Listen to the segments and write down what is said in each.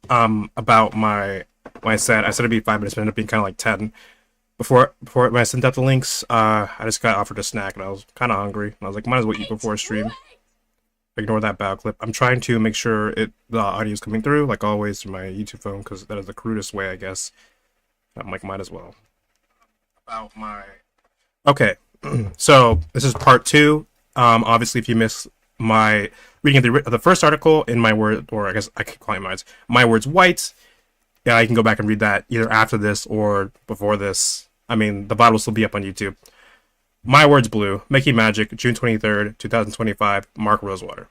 about my set. I said it'd be 5 minutes, but it ended up being kind of like 10. Before when I sent out the links, I just got offered a snack and I was kind of hungry. And I was like, might as well eat before a stream. Ignore that bad clip. I'm trying to make sure the audio is coming through, like always, through my YouTube phone, because that is the crudest way, I guess. I'm like, might as well. About my Okay, so this is part two. Obviously, if you missed my reading of the first article in my word, or I guess I could call it my words white. Yeah, I can go back and read that either after this or before this. I mean, the Bible will still be up on YouTube. My words blue, Making Magic, June 23rd, 2025. Mark Rosewater.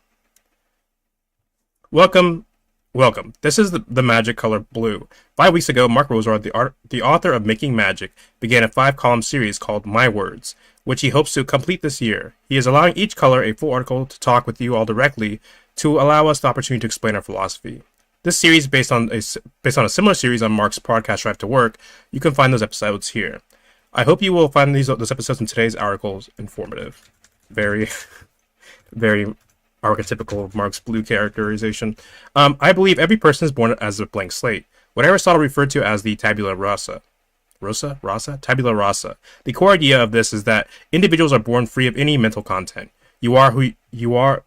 Welcome, welcome. This is the magic color blue. 5 weeks ago, Mark Rosewater, the author of Making Magic, began a 5-column series called My Words, which he hopes to complete this year. He is allowing each color a full article to talk with you all directly to allow us the opportunity to explain our philosophy. This series, based on a similar series on Mark's podcast Drive to Work, you can find those episodes here. I hope you will find those episodes in today's articles informative. Very, very archetypical of Mark's blue characterization. I believe every person is born as a blank slate, what Aristotle referred to as the tabula rasa. Tabula rasa. The core idea of this is that individuals are born free of any mental content. You are who you are,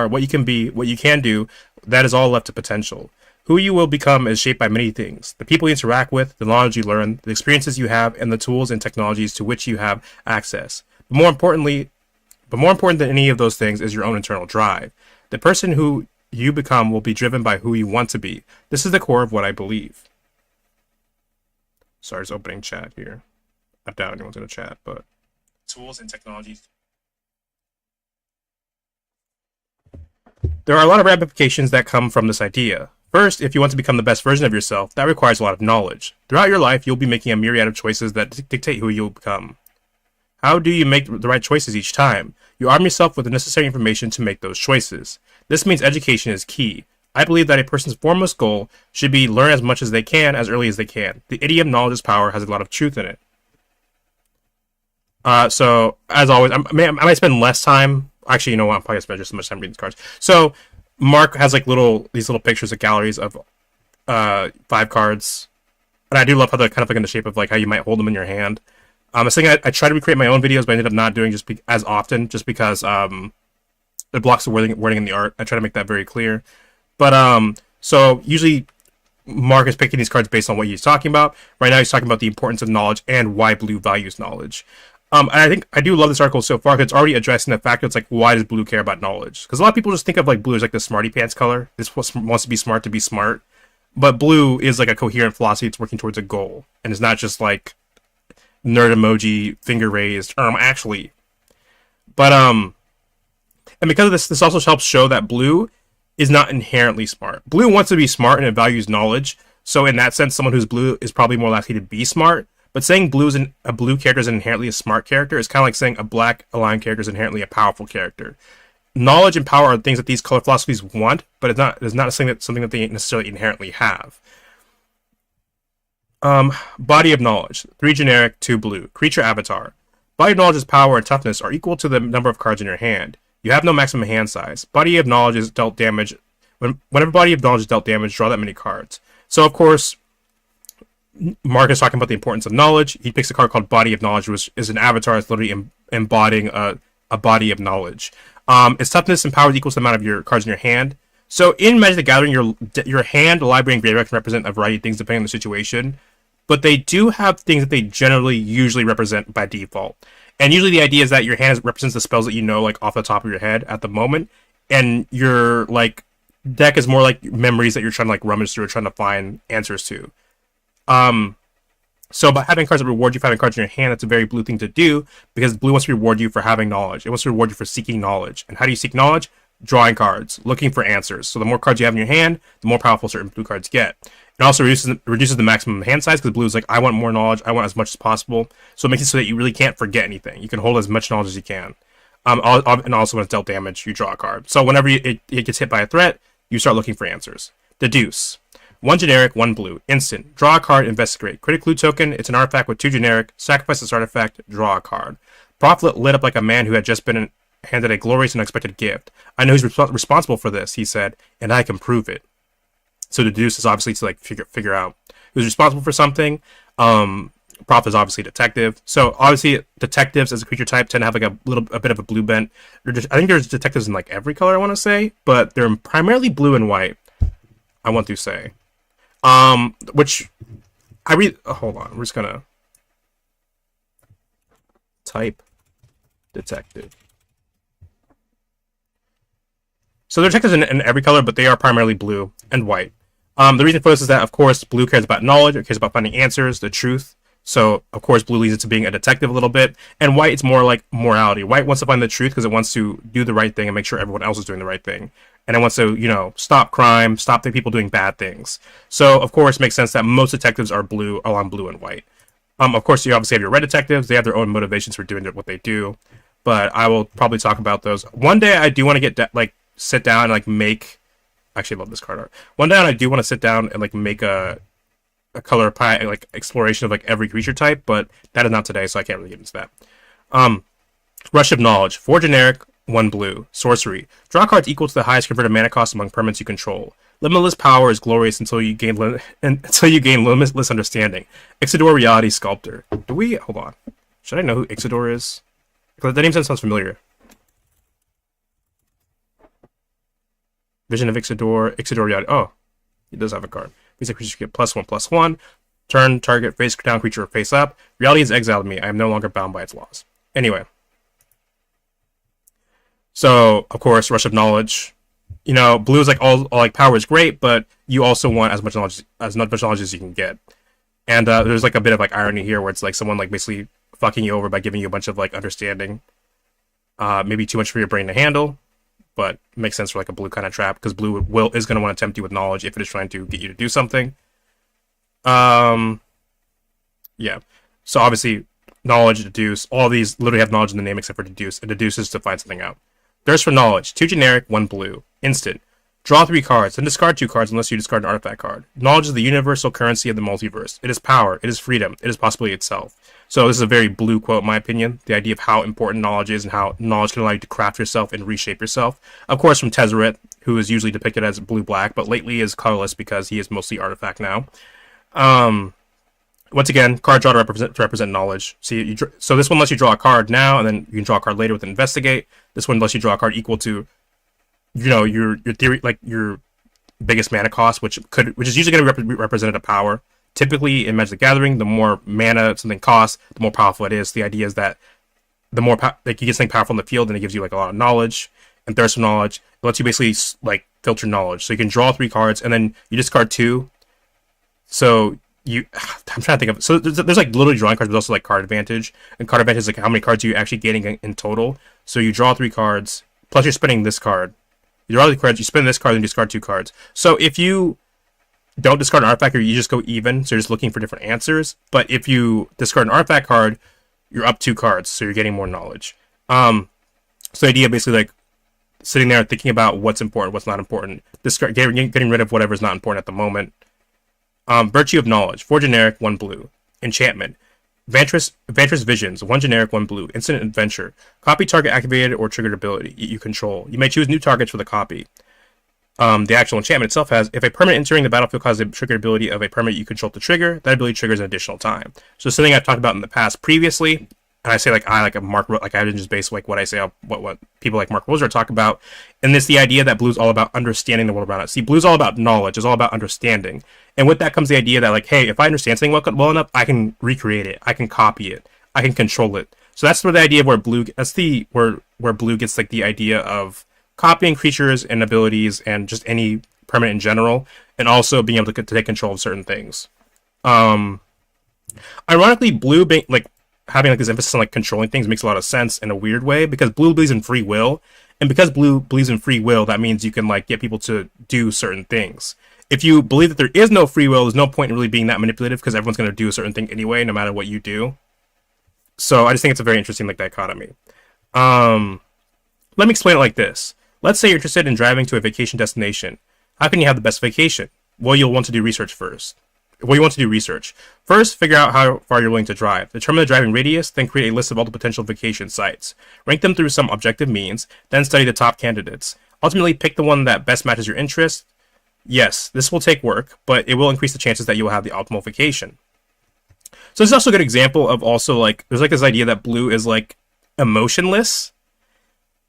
what you can be, what you can do. That is all left to potential. Who you will become is shaped by many things: the people you interact with, the knowledge you learn, the experiences you have, and the tools and technologies to which you have access. But more important than any of those things is your own internal drive. The person who you become will be driven by who you want to be. This is the core of what I believe. Sorry, it's opening chat here. I doubt anyone's going to chat, but tools and technologies. There are a lot of ramifications that come from this idea. First, if you want to become the best version of yourself, that requires a lot of knowledge. Throughout your life, you'll be making a myriad of choices that dictate who you'll become. How do you make the right choices each time? You arm yourself with the necessary information to make those choices. This means education is key. I believe that a person's foremost goal should be learn as much as they can as early as they can. The idiom knowledge is power has a lot of truth in it. So, as always, I might spend less time. Actually, you know what? I'm probably going to spend just as much time reading these cards. So, Mark has like these little pictures of galleries of 5 cards. And I do love how they're kind of like in the shape of like how you might hold them in your hand. It's something I try to recreate my own videos, but I ended up not doing as often just because it blocks the wording in the art. I try to make that very clear. But so usually Mark is picking these cards based on what he's talking about. Right now he's talking about the importance of knowledge and why blue values knowledge. And I think I do love this article so far because it's already addressing the fact that it's like, why does blue care about knowledge? Because a lot of people just think of like blue as like the smarty pants color. This wants to be smart. But blue is like a coherent philosophy. It's working towards a goal. And it's not just like nerd emoji, finger raised, actually. But, and because of this also helps show that blue is not inherently smart. Blue wants to be smart and it values knowledge. So in that sense, someone who's blue is probably more likely to be smart. But saying a blue character is inherently a smart character is kind of like saying a black aligned character is inherently a powerful character. Knowledge and power are things that these color philosophies want, but it's not something that they necessarily inherently have. Body of knowledge. 3 generic, 2 blue. Creature avatar. Body of knowledge's power and toughness are equal to the number of cards in your hand. You have no maximum hand size. Body of knowledge is dealt damage. Whenever body of knowledge is dealt damage, draw that many cards. So of course, Mark is talking about the importance of knowledge. He picks a card called Body of Knowledge, which is an avatar that's literally embodying a body of knowledge. Its toughness and power equals the amount of your cards in your hand. So in Magic the Gathering, your hand, library, and graveyard can represent a variety of things depending on the situation. But they do have things that they usually represent by default. And usually the idea is that your hand represents the spells that you know, like, off the top of your head at the moment. And your, like, deck is more like memories that you're trying to, like, rummage through or trying to find answers to. So by having cards that reward you for having cards in your hand, that's a very blue thing to do, because blue wants to reward you for having knowledge. It wants to reward you for seeking knowledge. And how do you seek knowledge? Drawing cards, looking for answers. So the more cards you have in your hand, the more powerful certain blue cards get. It also reduces the maximum hand size, because blue is like, I want more knowledge, I want as much as possible. So it makes it so that you really can't forget anything. You can hold as much knowledge as you can. And also when it's dealt damage, you draw a card. So whenever it gets hit by a threat, you start looking for answers. Deduce. 1 generic, 1 blue. Instant. Draw a card, investigate. Critic Clue token. It's an artifact with 2 generic. Sacrifice this artifact. Draw a card. Prophet lit up like a man who had just been handed a glorious and unexpected gift. I know who's responsible for this, he said, and I can prove it. So deduce is obviously to like figure out who's responsible for something. Prof is obviously detective. So obviously detectives as a creature type tend to have like a bit of a blue bent. I think there's detectives in like every color I want to say, but they're primarily blue and white. I want to say, which I read. Hold on, we're just gonna type detective. So they're detectives in every color, but they are primarily blue and white. The reason for this is that, of course, blue cares about knowledge. It cares about finding answers, the truth. So, of course, blue leads it to being a detective a little bit. And white, it's more like morality. White wants to find the truth because it wants to do the right thing and make sure everyone else is doing the right thing. And it wants to, stop crime, stop the people doing bad things. So, of course, it makes sense that most detectives are blue, along blue and white. Of course, you obviously have your red detectives. They have their own motivations for doing what they do. But I will probably talk about those. One day, I do want to get, sit down and, make... Actually, I love this card art. One day, I do want to sit down and, make a color exploration of, every creature type. But that is not today, so I can't really get into that. Rush of Knowledge. 4 generic, 1 blue. Sorcery. Draw cards equal to the highest converted mana cost among permanents you control. Limitless power is glorious until you gain limitless understanding. Ixidor Reality Sculptor. Hold on. Should I know who Ixidor is? Because that name sounds familiar. Vision of Ixidor. Ixidor Reality. Oh, he does have a card. These creatures get +1/+1. Turn target face down creature face up. Reality has exiled me. I am no longer bound by its laws. Anyway. So, of course, Rush of Knowledge. Blue is all power is great, but you also want as much knowledge as you can get. And there's a bit of irony here where it's someone basically fucking you over by giving you a bunch of understanding. Maybe too much for your brain to handle, but it makes sense for a blue kind of trap because blue is going to want to tempt you with knowledge if it is trying to get you to do something. Yeah. So obviously, knowledge, deduce, all these literally have knowledge in the name except for deduce. It deduces to find something out. Thirst for Knowledge. 2 generic, 1 blue. Instant. Draw 3 cards, then discard 2 cards unless you discard an artifact card. Knowledge is the universal currency of the multiverse. It is power. It is freedom. It is possibility itself. So this is a very blue quote, in my opinion. The idea of how important knowledge is and how knowledge can allow you to craft yourself and reshape yourself. Of course, from Tezzeret, who is usually depicted as blue-black, but lately is colorless because he is mostly artifact now. Once again, card draw to represent knowledge. So this one lets you draw a card now, and then you can draw a card later with Investigate. This one lets you draw a card equal to, your theory, your biggest mana cost, which is usually going to be represented a power. Typically, in Magic the Gathering, the more mana something costs, the more powerful it is. The idea is that the more you get something powerful in the field, then it gives you a lot of knowledge. And Thirst for Knowledge, it lets you basically filter knowledge. So you can draw 3 cards, and then you discard 2. So I'm trying to think of. So there's literally drawing cards, but also card advantage. And card advantage is how many cards are you actually getting in total. So you draw 3 cards, plus you're spending this card. You draw the cards, you spend this card, and discard 2 cards. So if you don't discard an artifact, or you just go even, so you're just looking for different answers. But if you discard an artifact card, you're up 2 cards, so you're getting more knowledge. So the idea basically sitting there thinking about what's important, what's not important, getting rid of whatever's not important at the moment. Virtue of Knowledge. 4 generic, 1 blue. Enchantment. Vantress Visions. 1 generic, 1 blue. Instant Adventure. Copy target activated or triggered ability you control. You may choose new targets for the copy. The actual enchantment itself has, if a permanent entering the battlefield causes a triggered ability of a permanent you control to trigger, that ability triggers an additional time. So something I've talked about in the past previously, and I say I didn't just base what I say on what people like Mark Roser talk about, and it's the idea that blue's all about understanding the world around us. See, blue's all about knowledge. It's all about understanding, and with that comes the idea that hey, if I understand something well enough, I can recreate it, I can copy it, I can control it. So that's where the idea of where blue blue gets the idea of copying creatures and abilities and just any permanent in general, and also being able to take control of certain things. Ironically, blue being having this emphasis on controlling things makes a lot of sense in a weird way, because blue believes in free will, and because blue believes in free will, that means you can get people to do certain things. If you believe that there is no free will, there's no point in really being that manipulative, because everyone's going to do a certain thing anyway, no matter what you do. So I just think it's a very interesting dichotomy. Let me explain it like this. Let's say you're interested in driving to a vacation destination. How can you have the best vacation? Well, you'll want to do research first. First, figure out how far you're willing to drive. Determine the driving radius, then create a list of all the potential vacation sites. Rank them through some objective means, then study the top candidates. Ultimately, pick the one that best matches your interests. Yes, this will take work, but it will increase the chances that you will have the optimal vacation. So this is also a good example of also like there's like this idea that blue is like emotionless.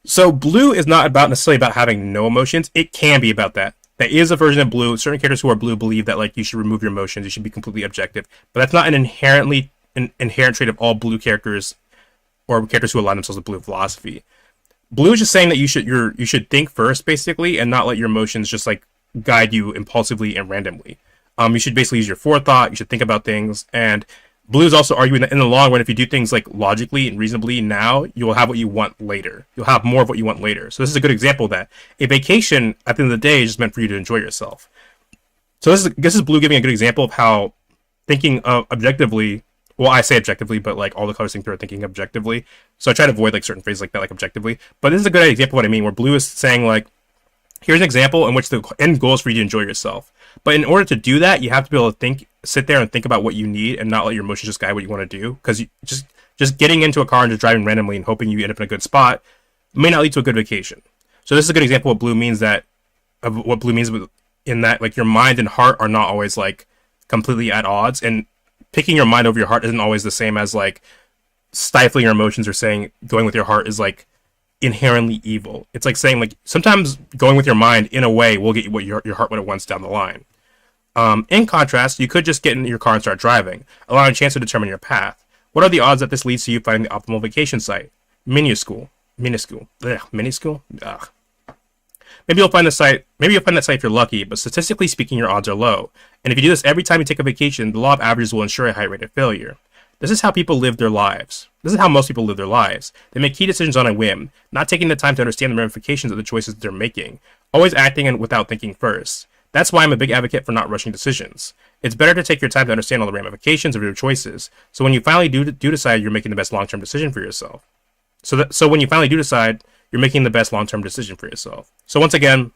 So blue is not about necessarily about having no emotions. It can be about that. There is a version of blue. Certain characters who are blue believe that like you should remove your emotions. You should be completely objective. But that's not an inherent trait of all blue characters or characters who align themselves with blue philosophy. Blue is just saying that you should think first basically and not let your emotions just like guide you impulsively and randomly. You should basically use your forethought. You should think about things. And blue is also arguing that in the long run, if you do things like logically and reasonably now, you will have what you want later. You'll have more of what you want later. So this is a good example of that. A vacation, at the end of the day, is just meant for you to enjoy yourself. So this is blue giving a good example of how thinking objectively. Well, I say objectively, but like all the colors think they're thinking objectively. So I try to avoid like certain phrases like that, like objectively. But this is a good example of what I mean, where blue is saying like, here's an example in which the end goal is for you to enjoy yourself. But in order to do that, you have to be able to sit there and think about what you need, and not let your emotions just guide what you want to do. Because just getting into a car and just driving randomly and hoping you end up in a good spot may not lead to a good vacation. So this is a good example of what blue means in that like your mind and heart are not always like completely at odds, and picking your mind over your heart isn't always the same as like stifling your emotions or saying going with your heart is like inherently evil. It's like saying like sometimes going with your mind in a way will get you what your heart wants down the line. In contrast, you could just get in your car and start driving, allowing a chance to determine your path. What are the odds that this leads to you finding the optimal vacation site? Minuscule. Minuscule? Ugh. Maybe you'll find that site if you're lucky, but statistically speaking, your odds are low. And if you do this every time you take a vacation, the law of averages will ensure a high rate of failure. This is how people live their lives. This is how most people live their lives. They make key decisions on a whim, not taking the time to understand the ramifications of the choices they're making, always acting without thinking first. That's why I'm a big advocate for not rushing decisions. It's better to take your time to understand all the ramifications of your choices, so when you finally do decide, you're making the best long-term decision for yourself. So when you finally do decide, you're making the best long-term decision for yourself. So once again,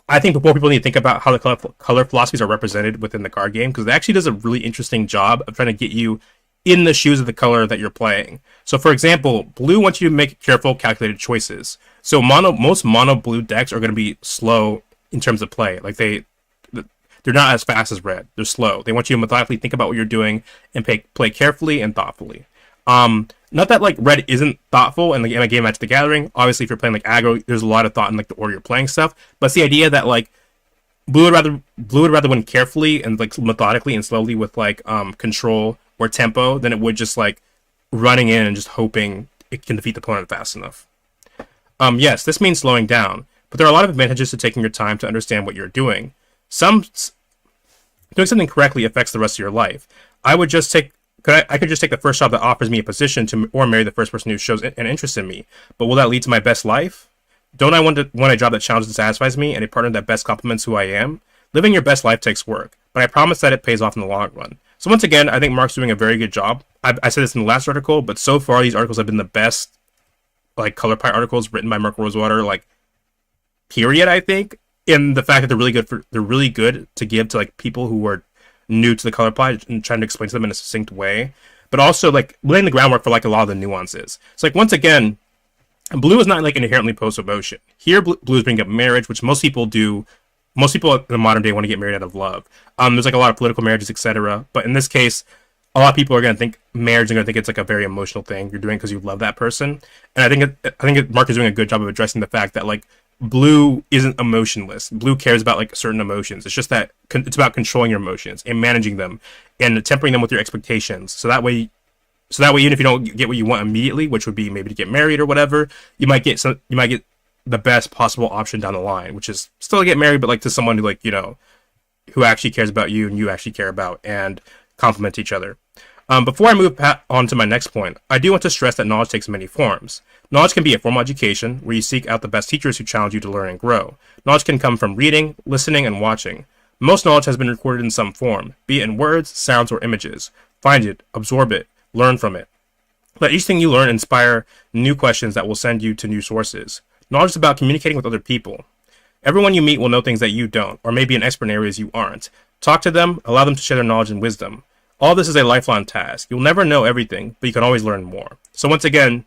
I think more people need to think about how the color philosophies are represented within the card game, because it actually does a really interesting job of trying to get you in the shoes of the color that you're playing. So for example, blue wants you to make careful, calculated choices. So most mono blue decks are going to be slow in terms of play. Like they're not as fast as red. They're slow. They want you to methodically think about what you're doing and play carefully and thoughtfully. Not that like red isn't thoughtful in a game Magic the Gathering. Obviously, if you're playing like aggro, there's a lot of thought in like the order you're playing stuff. But it's the idea that like blue would rather win carefully and like methodically and slowly with like control or tempo than it would just like running in and just hoping it can defeat the opponent fast enough. Yes, this means slowing down, but there are a lot of advantages to taking your time to understand what you're doing. Doing something correctly affects the rest of your life. I could just take the first job that offers me a position or marry the first person who shows an interest in me. But will that lead to my best life? Don't I want a job that challenges and satisfies me, and a partner that best complements who I am? Living your best life takes work, but I promise that it pays off in the long run. So once again, I think Mark's doing a very good job. I said this in the last article, but so far these articles have been the best like color pie articles written by Mark Rosewater, like period, I think. In the fact that they're really good to give to like people who are new to the color palette and trying to explain to them in a succinct way, but also like laying the groundwork for like a lot of the nuances. It's like once again, blue is not like inherently opposed to emotion. Here, blue is bringing up marriage, which most people do. Most people in the modern day want to get married out of love. There's like a lot of political marriages, etc. But in this case, a lot of people are going to think marriage and going to think it's like a very emotional thing you're doing because you love that person. And I think Mark is doing a good job of addressing the fact that like blue isn't emotionless. Blue cares about like certain emotions. It's just that it's about controlling your emotions and managing them and tempering them with your expectations. So that way, even if you don't get what you want immediately, which would be maybe to get married or whatever, you might get the best possible option down the line, which is still to get married, but like to someone who like, who actually cares about you and you actually care about, and complement each other. Before I move on to my next point, I do want to stress that knowledge takes many forms. Knowledge can be a formal education, where you seek out the best teachers who challenge you to learn and grow. Knowledge can come from reading, listening, and watching. Most knowledge has been recorded in some form, be it in words, sounds, or images. Find it, absorb it, learn from it. Let each thing you learn inspire new questions that will send you to new sources. Knowledge is about communicating with other people. Everyone you meet will know things that you don't, or may be an expert in areas you aren't. Talk to them, allow them to share their knowledge and wisdom. All this is a lifelong task. You'll never know everything, but you can always learn more. So once again,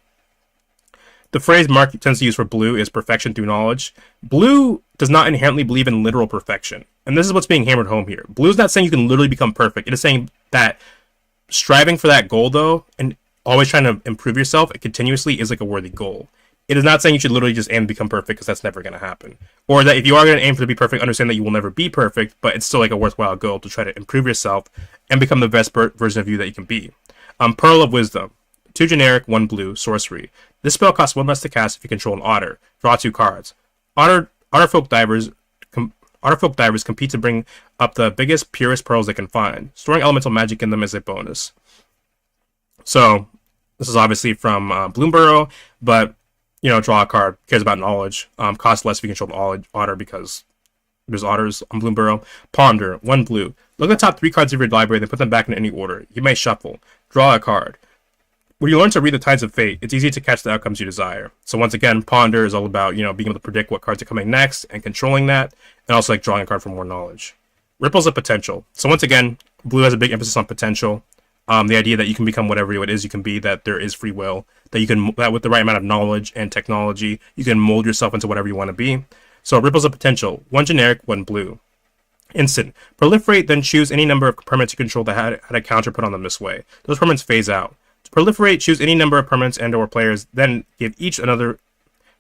The phrase Mark tends to use for blue is perfection through knowledge. Blue does not inherently believe in literal perfection. And this is what's being hammered home here. Blue is not saying you can literally become perfect. It is saying that striving for that goal, though, and always trying to improve yourself continuously is like a worthy goal. It is not saying you should literally just aim to become perfect, because that's never going to happen. Or that if you are going to aim for to be perfect, understand that you will never be perfect, but it's still like a worthwhile goal to try to improve yourself and become the best version of you that you can be. Pearl of Wisdom. 2 generic, 1 blue, sorcery. This spell costs 1 less to cast if you control an otter. Draw 2 cards. Otterfolk divers compete to bring up the biggest, purest pearls they can find. Storing elemental magic in them is a bonus. So, this is obviously from Bloomburrow, but, you know, draw a card, cares about knowledge. Costs less if you control an otter because there's otters on Bloomburrow. Ponder, 1 blue. Look at the top 3 cards of your library, then put them back in any order. You may shuffle. Draw a card. When you learn to read the tides of fate, it's easy to catch the outcomes you desire. So once again, Ponder is all about, you know, being able to predict what cards are coming next and controlling that, and also like drawing a card for more knowledge. Ripples of potential. So once again, blue has a big emphasis on potential. The idea that you can become whatever it is you can be, that there is free will, that you can, that with the right amount of knowledge and technology, you can mold yourself into whatever you want to be. So ripples of potential. 1 generic, 1 blue. Instant. Proliferate, then choose any number of permanents you control that had a counter put on them this way. Those permanents phase out. To proliferate, choose any number of permanents and/or players, then give each another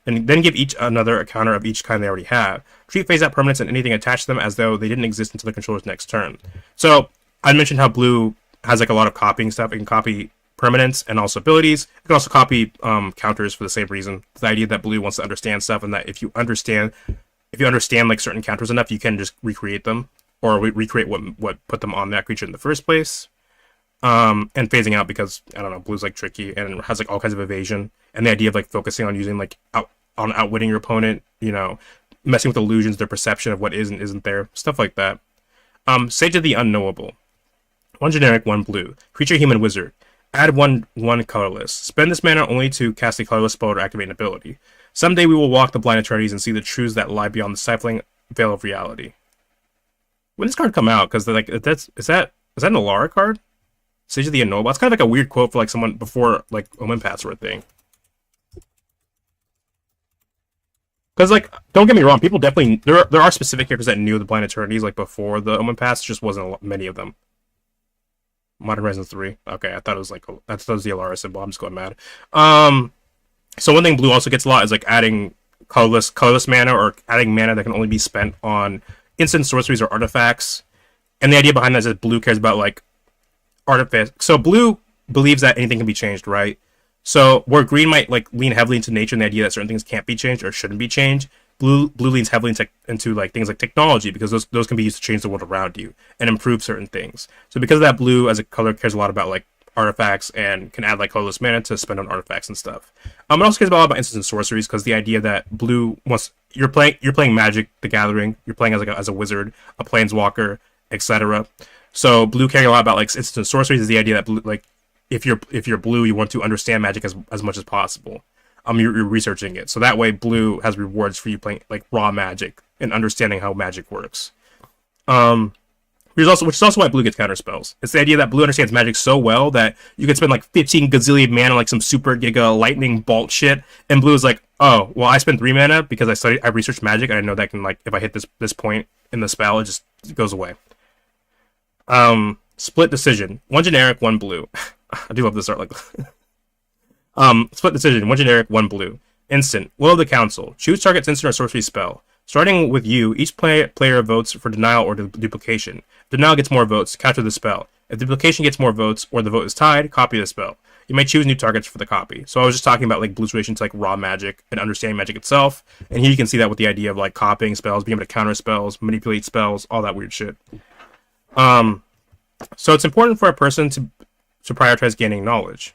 a counter of each kind they already have. Treat phase out permanents and anything attached to them as though they didn't exist until the controller's next turn. So I mentioned how blue has like a lot of copying stuff. It can copy permanents and also abilities. It can also copy counters for the same reason. The idea that blue wants to understand stuff, and that if you understand like certain counters enough, you can just recreate them or recreate what put them on that creature in the first place. And phasing out because, I don't know, blue's like tricky and has like all kinds of evasion, and the idea of like focusing on using like outwitting your opponent, you know, messing with illusions, their perception of what is and isn't there, stuff like that. Sage of the Unknowable. 1 generic, 1 blue. Creature, human, wizard. Add 1 colorless. Spend this mana only to cast a colorless spell or activate an ability. Someday we will walk the blind eternities and see the truths that lie beyond the stifling veil of reality. When does this card come out? Because like is that an Alara card? Sage of the Unknowable. It's kind of like a weird quote for like someone before like Omen Paths were a thing. Because like, don't get me wrong, people definitely there are specific characters that knew the Blind Eternities like before the Omen Paths, just wasn't many of them. Modern Horizons 3. Okay, I thought it was like that was the Alara symbol. I'm just going mad. So one thing blue also gets a lot is like adding colorless mana, or adding mana that can only be spent on instant sorceries or artifacts. And the idea behind that is that blue cares about like artifacts. So blue believes that anything can be changed, right? So where green might like lean heavily into nature and the idea that certain things can't be changed or shouldn't be changed, blue leans heavily into like things like technology, because those can be used to change the world around you and improve certain things. So because of that, blue as a color cares a lot about like artifacts and can add like colorless mana to spend on artifacts and stuff. It also cares a lot about instants and sorceries, because the idea that blue wants you're playing Magic the Gathering, you're playing as a wizard, a planeswalker, etc. So blue caring a lot about like instants and sorceries is the idea that blue, like if you're blue, you want to understand Magic as much as possible. You're researching it, so that way blue has rewards for you playing like raw Magic and understanding how Magic works. Which is also why blue gets counter spells. It's the idea that blue understands Magic so well that you can spend like 15 gazillion mana on like some super giga lightning bolt shit, and blue is like, oh, well, I spent 3 mana because I researched Magic, and I know that can like if I hit this point in the spell, it just goes away. Split decision. 1 generic, 1 blue. I do love this art like split decision. 1 generic, 1 blue. Instant. Will of the Council. Choose target's instant or sorcery spell. Starting with you, each player votes for denial or duplication. If denial gets more votes, counter the spell. If duplication gets more votes or the vote is tied, copy the spell. You may choose new targets for the copy. So I was just talking about like blue's relation to like raw Magic and understanding Magic itself. And here you can see that with the idea of like copying spells, being able to counter spells, manipulate spells, all that weird shit. So it's important for a person to prioritize gaining knowledge.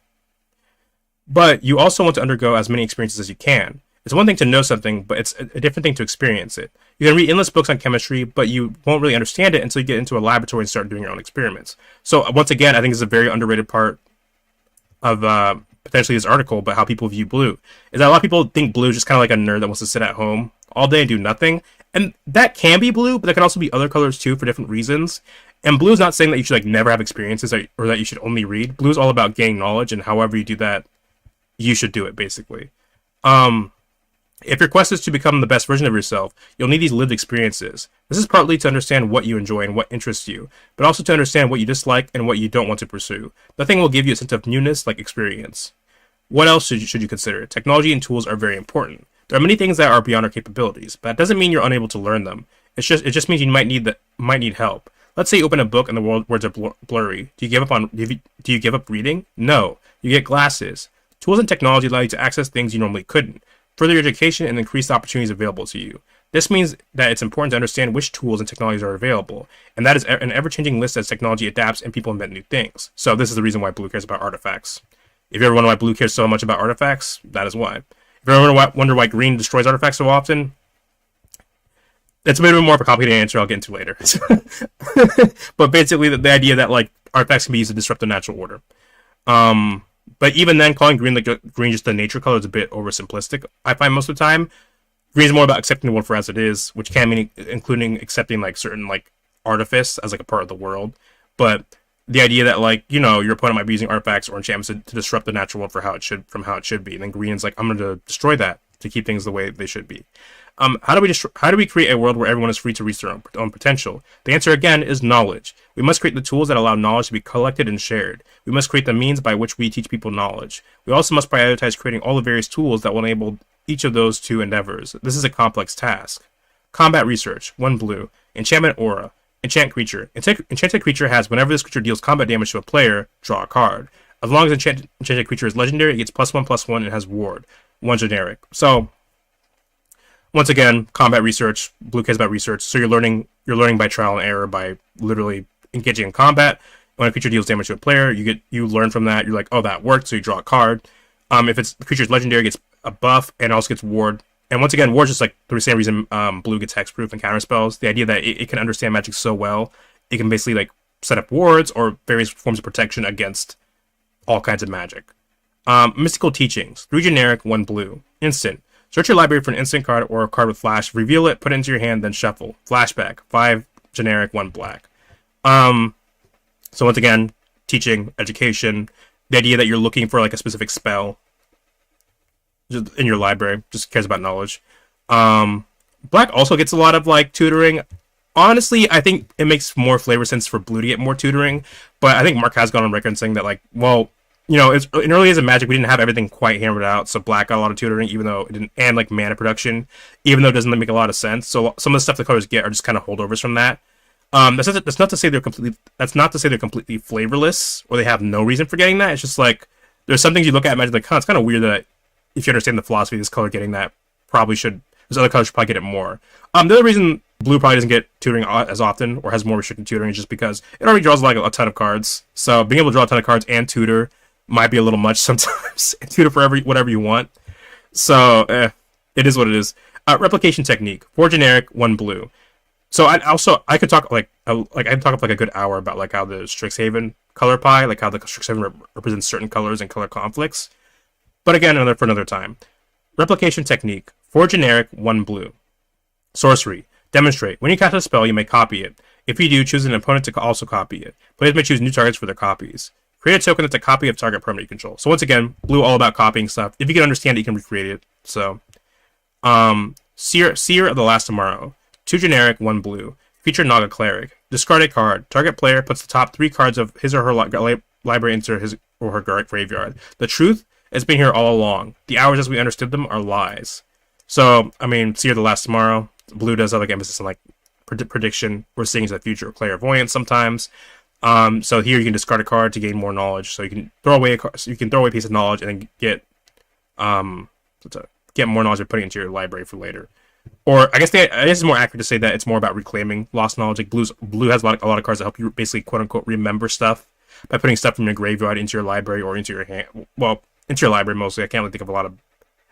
But you also want to undergo as many experiences as you can. It's one thing to know something, but it's a different thing to experience it. You can read endless books on chemistry, but you won't really understand it until you get into a laboratory and start doing your own experiments. So once again, I think it's a very underrated part of potentially this article, but how people view blue. Is that a lot of people think blue is just kind of like a nerd that wants to sit at home all day and do nothing. And that can be blue, but there can also be other colors too for different reasons. And blue is not saying that you should like never have experiences or that you should only read. Blue is all about gaining knowledge, and however you do that, you should do it, basically. Um, if your quest is to become the best version of yourself, you'll need these lived experiences. This is partly to understand what you enjoy and what interests you, but also to understand what you dislike and what you don't want to pursue. Nothing will give you a sense of newness like experience. What else should you consider? Technology and tools are very important. There are many things that are beyond our capabilities, but that doesn't mean you're unable to learn them. It just means you might need help. Let's say you open a book and the words are blurry. Do you give up reading? No. You get glasses. Tools and technology allow you to access things you normally couldn't, further your education, and increase the opportunities available to you. This means that it's important to understand which tools and technologies are available, and that is an ever-changing list as technology adapts and people invent new things. So this is the reason why Blue cares about artifacts. If you ever wonder why Blue cares so much about artifacts, that is why. If you ever wonder why Green destroys artifacts so often, it's a bit more of a complicated answer I'll get into later. But basically, the idea that like artifacts can be used to disrupt the natural order. But even then, calling green green just the nature color is a bit oversimplistic. I find most of the time, green is more about accepting the world for as it is, which can mean including accepting like certain like artifice as like a part of the world. But the idea that like your opponent might be using artifacts or enchantments to disrupt the natural world how it should be, and then green is like I'm going to destroy that to keep things the way they should be. How do we create a world where everyone is free to reach their own potential? The answer again is knowledge. We must create the tools that allow knowledge to be collected and shared. We must create the means by which we teach people knowledge. We also must prioritize creating all the various tools that will enable each of those two endeavors. This is a complex task. Combat research, 1 blue. Enchantment aura. Enchant creature. Enchanted creature has whenever this creature deals combat damage to a player, draw a card. As long as enchanted creature is legendary, it gets +1/+1 and has ward. 1 generic. So once again, combat research. Blue cares about research. So you're learning by trial and error, by literally engaging in combat. When a creature deals damage to a player, you learn from that. You're like, oh, that worked, so you draw a card. If the creature's legendary, it gets a buff and also gets ward. And once again, ward's just like the same reason blue gets hexproof and counter spells. The idea that it can understand magic so well, it can basically like set up wards or various forms of protection against all kinds of magic. Mystical teachings, 3 generic, 1 blue. Instant. Search your library for an instant card or a card with flash. Reveal it, put it into your hand, then shuffle. Flashback, 5 generic, 1 black. So once again, teaching, education, the idea that you're looking for like a specific spell in your library, just cares about knowledge. Black also gets a lot of like tutoring. Honestly, I think it makes more flavor sense for blue to get more tutoring, but I think Mark has gone on record saying that like, well, it's in early days of Magic we didn't have everything quite hammered out, so Black got a lot of tutoring, even though it didn't, and like mana production, even though it doesn't make a lot of sense. So some of the stuff the colors get are just kind of holdovers from that. That's not to say they're completely flavorless or they have no reason for getting that. It's just like there's some things you look at Magic like, it's kind of weird that if you understand the philosophy of this color getting that, probably should. This other color should probably get it more. The other reason blue probably doesn't get tutoring as often or has more restricted tutoring is just because it already draws like a ton of cards. So being able to draw a ton of cards and tutor might be a little much sometimes. Tutor for whatever you want. So it is what it is. Replication technique, 4 generic, 1 blue. So I could talk I could talk like a good hour about like how the Strixhaven color pie, like how the Strixhaven represents certain colors and color conflicts. But again, for another time. Replication technique, 4 generic, 1 blue. Sorcery, demonstrate. When you cast a spell, you may copy it. If you do, choose an opponent to also copy it. Players may choose new targets for their copies. Create a token that's a copy of target permanent you control. So once again, blue all about copying stuff. If you can understand it, you can recreate it. So, Seer of the Last Tomorrow, 2 generic, 1 blue. Feature Naga Cleric. Discard a card. Target player puts the top 3 cards of his or her library into his or her graveyard. The truth has been here all along. The hours as we understood them are lies. So, I mean, Seer of the Last Tomorrow. Blue does have like emphasis on like prediction. We're seeing into the future, clairvoyance sometimes. So here you can discard a card to gain more knowledge. So you can throw away a piece of knowledge and then get more knowledge by putting it into your library for later. Or I guess it's more accurate to say that it's more about reclaiming lost knowledge. Like blue has a lot of cards that help you basically quote unquote remember stuff by putting stuff from your graveyard into your library or into your hand. Well, into your library mostly. I can't really think of a lot of.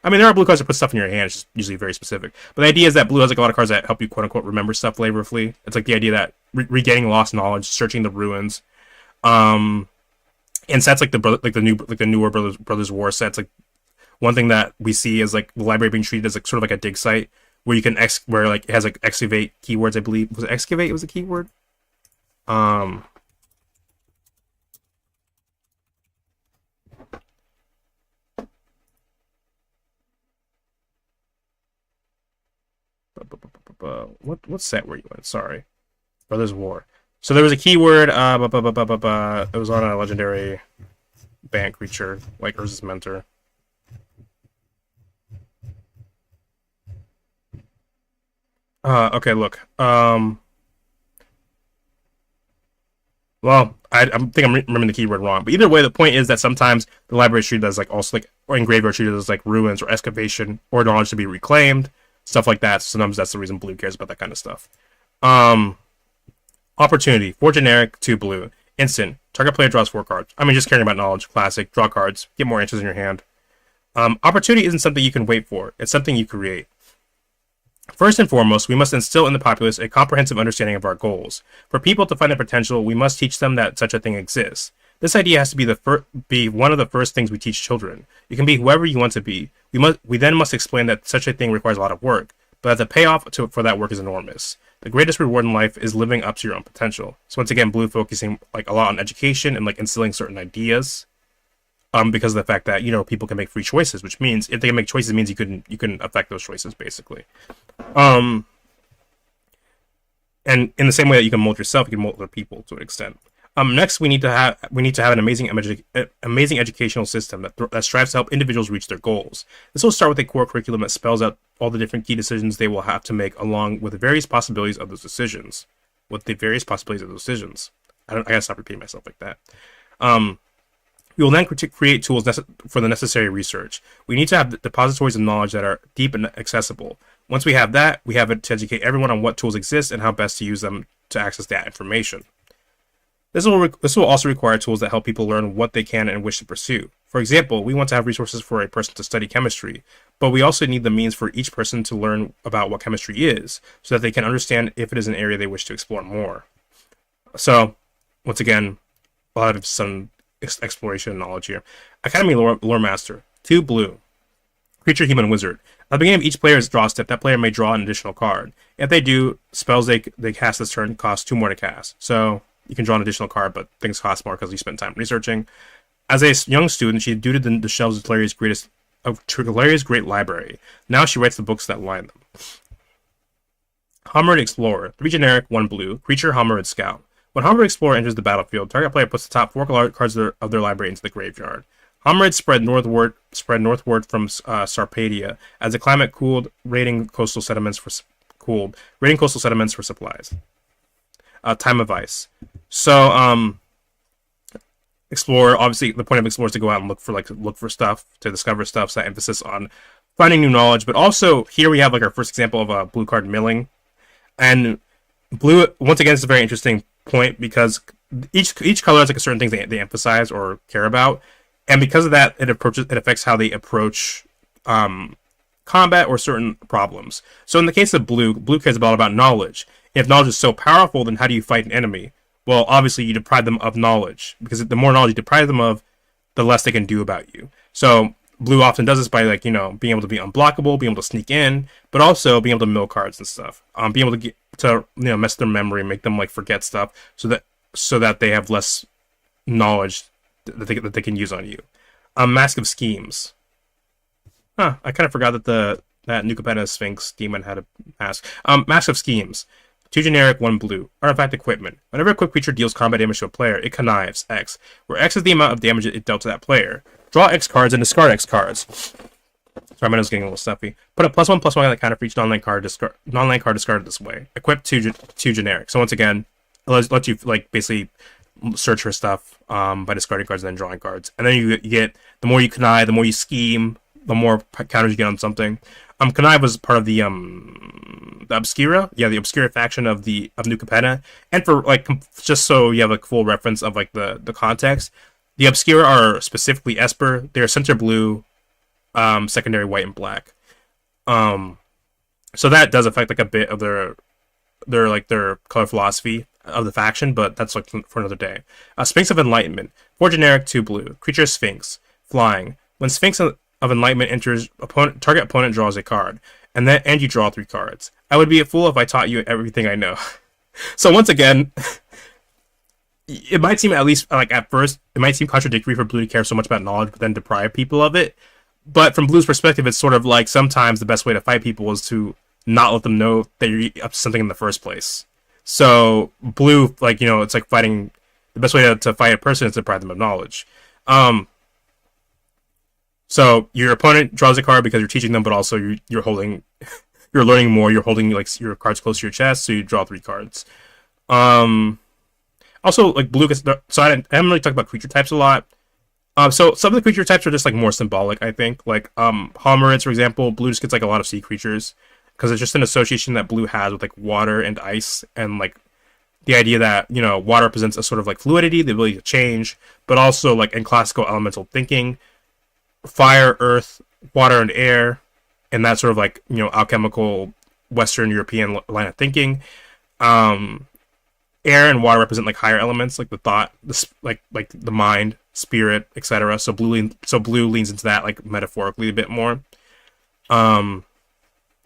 I mean, there are blue cards that put stuff in your hand. It's just usually very specific. But the idea is that blue has like a lot of cards that help you quote unquote remember stuff flavorfully. It's like the idea that regaining lost knowledge, searching the ruins, and sets like the newer Brothers War sets. Like one thing that we see is like the library being treated as like sort of like a dig site where you can where like it has like excavate keywords. I believe was it excavate was the keyword. What set were you in? Sorry, Brothers War. So there was a keyword. It was on a legendary band creature like Urza's Mentor. Okay, look. Well, I think I'm remembering the keyword wrong, but either way, the point is that sometimes the library is treated as like also like, or in graveyard treated as like ruins or excavation or knowledge to be reclaimed, stuff like that. Sometimes that's the reason blue cares about that kind of stuff. Opportunity, 4 generic, 2 blue, instant. Target player draws 4 cards. I mean, just caring about knowledge, classic. Draw cards, get more answers in your hand. Opportunity isn't something you can wait for; it's something you create. First and foremost, we must instill in the populace a comprehensive understanding of our goals. For people to find their potential, we must teach them that such a thing exists. This idea has to be one of the first things we teach children. You can be whoever you want to be. We then must explain that such a thing requires a lot of work, but that the payoff for that work is enormous. The greatest reward in life is living up to your own potential. So once again, blue focusing like a lot on education and like instilling certain ideas. Because of the fact that, you know, people can make free choices, which means if they can make choices, it means you can affect those choices basically. And in the same way that you can mold yourself, you can mold other people to an extent. Next, we need to have an amazing educational system that strives to help individuals reach their goals. This will start with a core curriculum that spells out all the different key decisions they will have to make, along with the various possibilities of those decisions. I gotta stop repeating myself like that. We will then create tools for the necessary research. We need to have depositories of knowledge that are deep and accessible. Once we have that, we have it to educate everyone on what tools exist and how best to use them to access that information. This will also require tools that help people learn what they can and wish to pursue. For example, we want to have resources for a person to study chemistry, but we also need the means for each person to learn about what chemistry is, so that they can understand if it is an area they wish to explore more. So, once again, a lot of some exploration and knowledge here. Academy Lore Master, 2 blue. Creature, Human, Wizard. At the beginning of each player's draw step, that player may draw an additional card. If they do, spells they cast this turn cost 2 more to cast. So you can draw an additional card, but things cost more because you spent time researching. As a young student, she duded the shelves of Tolaria's great library. Now she writes the books that line them. Homerid Explorer, 3 generic, 1 blue. Creature, Homerid Scout. When Homerid Explorer enters the battlefield, target player puts the top 4 cards of their library into the graveyard. Homerid spread northward from Sarpadia as the climate cooled, raiding coastal settlements for supplies. Time of Ice. So, Explorer, obviously, the point of Explorer is to go out and look for stuff, to discover stuff, so that emphasis on finding new knowledge. But also, here we have like our first example of a blue card milling. And blue, once again, is a very interesting point because each color has like a certain things they emphasize or care about, and because of that, it affects how they approach combat or certain problems. So in the case of blue cares about knowledge. If knowledge is so powerful, then how do you fight an enemy? Well, obviously you deprive them of knowledge, because the more knowledge you deprive them of, the less they can do about you. So blue often does this by being able to be unblockable, being able to sneak in, but also being able to mill cards and stuff. Being able to mess with their memory, make them forget stuff, so that they have less knowledge that they can use on you. Mask of Schemes. I kind of forgot that New Capenna Sphinx demon had a mask. Mask of Schemes. 2 generic, 1 blue. Artifact equipment. Whenever a quick creature deals combat damage to a player, it connives X, where X is the amount of damage it dealt to that player. Draw X cards and discard X cards. Sorry, my nose is getting a little stuffy. Put a +1/+1 on that counter for each non-land card discarded this way. Equip 2 generic. So once again, it lets you basically search for stuff by discarding cards and then drawing cards. And then you get, the more you connive, the more you scheme, the more counters you get on something. Connive was part of the Obscura, the Obscura faction of New Capenna, and for just so you have a full reference of the context, the Obscura are specifically Esper. They're center blue, secondary white and black. So that does affect a bit of their color philosophy of the faction, but that's for another day. Sphinx of Enlightenment, 4 generic, 2 blue. Creature Sphinx, flying. When Sphinx of Enlightenment enters, target opponent draws a card, and you draw 3 cards. I would be a fool if I taught you everything I know. So once again, it might seem, at least at first, it might seem contradictory for blue to care so much about knowledge, but then deprive people of it. But from blue's perspective, it's sort of sometimes the best way to fight people is to not let them know that you're up to something in the first place. So blue, like, it's like fighting. The best way to fight a person is to deprive them of knowledge. Um, so your opponent draws a card because you're teaching them, but also you're holding, you're learning more. You're holding like your cards close to your chest, so you draw 3 cards. Um, Also, like blue gets. So I haven't really talked about creature types a lot. So some of the creature types are just like more symbolic, I think. Like Homerids, for example, blue just gets like a lot of sea creatures because it's just an association that blue has with like water and ice, and like the idea that water represents a sort of like fluidity, the ability to change, but also like in classical elemental thinking, fire, earth, water, and air, and that sort of like alchemical Western European line of thinking. Um, Air and water represent like higher elements, like the thought, like the mind, spirit, etc. So blue leans into that like metaphorically a bit more. Um,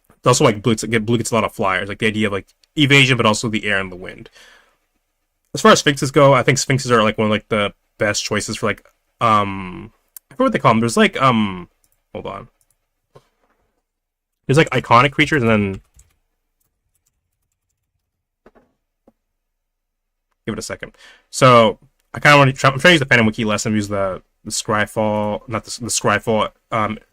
it's also like blue gets a lot of flyers, like the idea of like evasion, but also the air and the wind. As far as sphinxes go, I think sphinxes are like one of like the best choices for like I forget what they call them. There's like hold on. There's like iconic creatures, and then give it a second. So I kind of want to. I'm trying to use the Phantom Wiki less. I'm use the Scryfall, not the Scryfall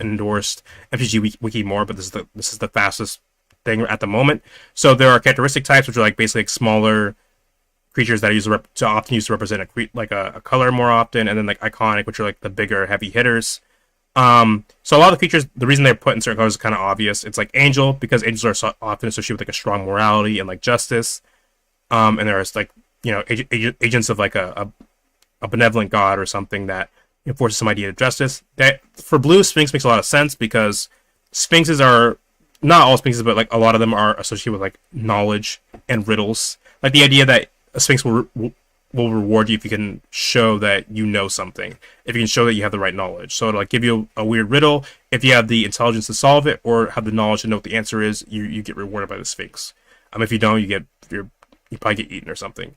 endorsed MTG Wiki more, but this is the fastest thing at the moment. So there are characteristic types, which are like basically like smaller creatures that are often used to represent a color more often, and then like iconic, which are like the bigger heavy hitters. So a lot of the creatures, the reason they're put in certain colors is kind of obvious. It's like angel, because angels are often associated with like a strong morality and like justice. And there's like agents of like a benevolent god or something that enforces some idea of justice. That for blue, Sphinx makes a lot of sense because Sphinxes are not all Sphinxes, but like a lot of them are associated with like knowledge and riddles. Like the idea that a Sphinx will reward you if you can show that you know something, if you can show that you have the right knowledge. So it'll like give you a weird riddle. If you have the intelligence to solve it or have the knowledge to know what the answer is, you get rewarded by the Sphinx. If you don't, you probably get eaten or something.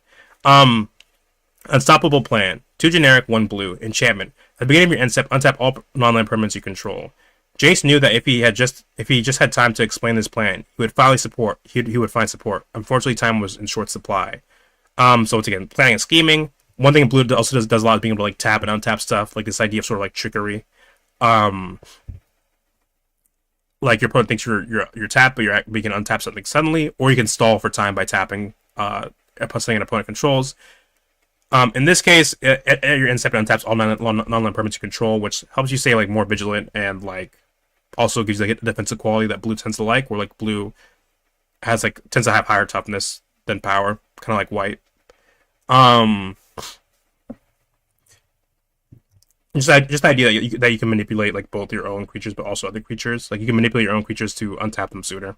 Unstoppable Plan. 2 generic, 1 blue. Enchantment. At the beginning of your end step, untap all non-land permanents you control. Jace knew that if he just had time to explain this plan, he would find support. Unfortunately, time was in short supply. So it's again planning and scheming. One thing blue also does a lot of being able to like tap and untap stuff, like this idea of sort of like trickery. Like your opponent thinks you're tapped, but you can untap something suddenly, or you can stall for time by tapping something an opponent controls. In this case, at your end step, it untaps all non-land permanents you control, which helps you stay like more vigilant and like also gives you like a defensive quality that blue tends to like, where like blue tends to have higher toughness than power, kind of like white. Just the idea that you can manipulate like both your own creatures but also other creatures. Like you can manipulate your own creatures to untap them sooner.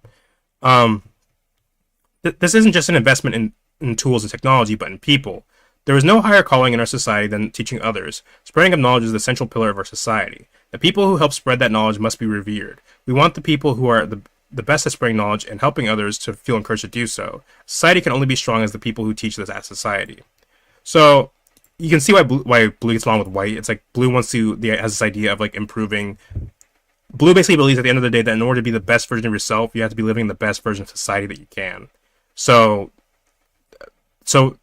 This isn't just an investment in tools and technology, but in people. There is no higher calling in our society than teaching others. Spreading of knowledge is the central pillar of our society. The people who help spread that knowledge must be revered. We want the people who are the best at spreading knowledge and helping others to feel encouraged to do so. Society can only be strong as the people who teach this as society. So you can see why blue gets along with white. It's like blue has this idea of like improving. Blue basically believes at the end of the day that in order to be the best version of yourself, you have to be living the best version of society that you can. So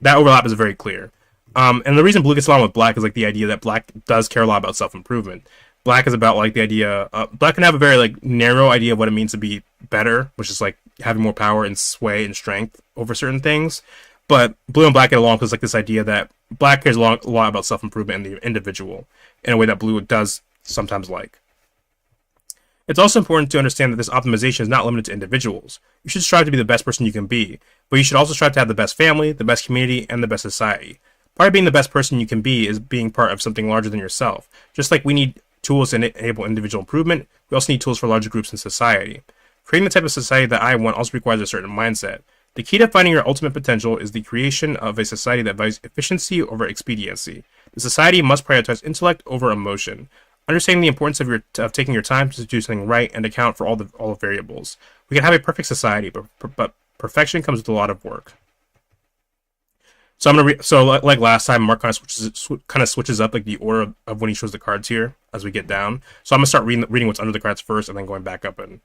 that overlap is very clear. And the reason blue gets along with black is like the idea that black does care a lot about self-improvement. Black is about like the idea. Black can have a very like narrow idea of what it means to be better, which is like having more power and sway and strength over certain things. But blue and black get along because like this idea that black cares a lot about self-improvement in the individual in a way that blue does sometimes like. It's also important to understand that this optimization is not limited to individuals. You should strive to be the best person you can be, but you should also strive to have the best family, the best community, and the best society. Part of being the best person you can be is being part of something larger than yourself. Just like we need tools to enable individual improvement, we also need tools for larger groups in society. Creating the type of society that I want also requires a certain mindset. The key to finding your ultimate potential is the creation of a society that values efficiency over expediency. The society must prioritize intellect over emotion. Understanding the importance of taking your time to do something right and account for all the variables. We can have a perfect society, but perfection comes with a lot of work. So I'm gonna like last time, Mark kind of switches up like the order of when he shows the cards here as we get down. So I'm gonna start reading what's under the cards first, and then going back up and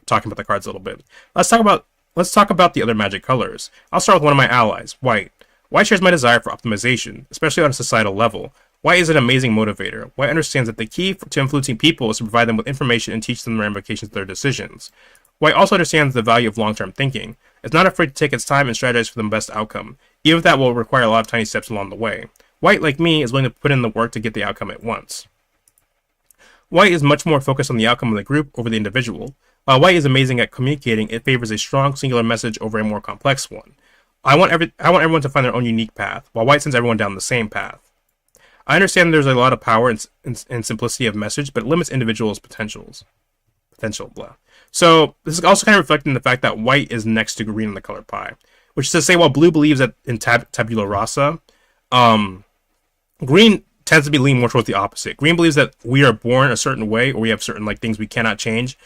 talking about the cards a little bit. Let's talk about the other Magic colors. I'll start with one of my allies, white. White shares my desire for optimization, especially on a societal level. White is an amazing motivator. White understands that the key to influencing people is to provide them with information and teach them the ramifications of their decisions. White also understands the value of long-term thinking. It's not afraid to take its time and strategize for the best outcome, even if that will require a lot of tiny steps along the way. White, like me, is willing to put in the work to get the outcome at once. White is much more focused on the outcome of the group over the individual. While White is amazing at communicating, it favors a strong, singular message over a more complex one. I want everyone to find their own unique path, while White sends everyone down the same path. I understand there's a lot of power and simplicity of message, but it limits individuals' potential. Blah. So this is also kind of reflecting the fact that white is next to green in the color pie, which is to say, while blue believes that in tabula rasa, green tends to be leaning more towards the opposite. Green believes that we are born a certain way, or we have certain things we cannot change,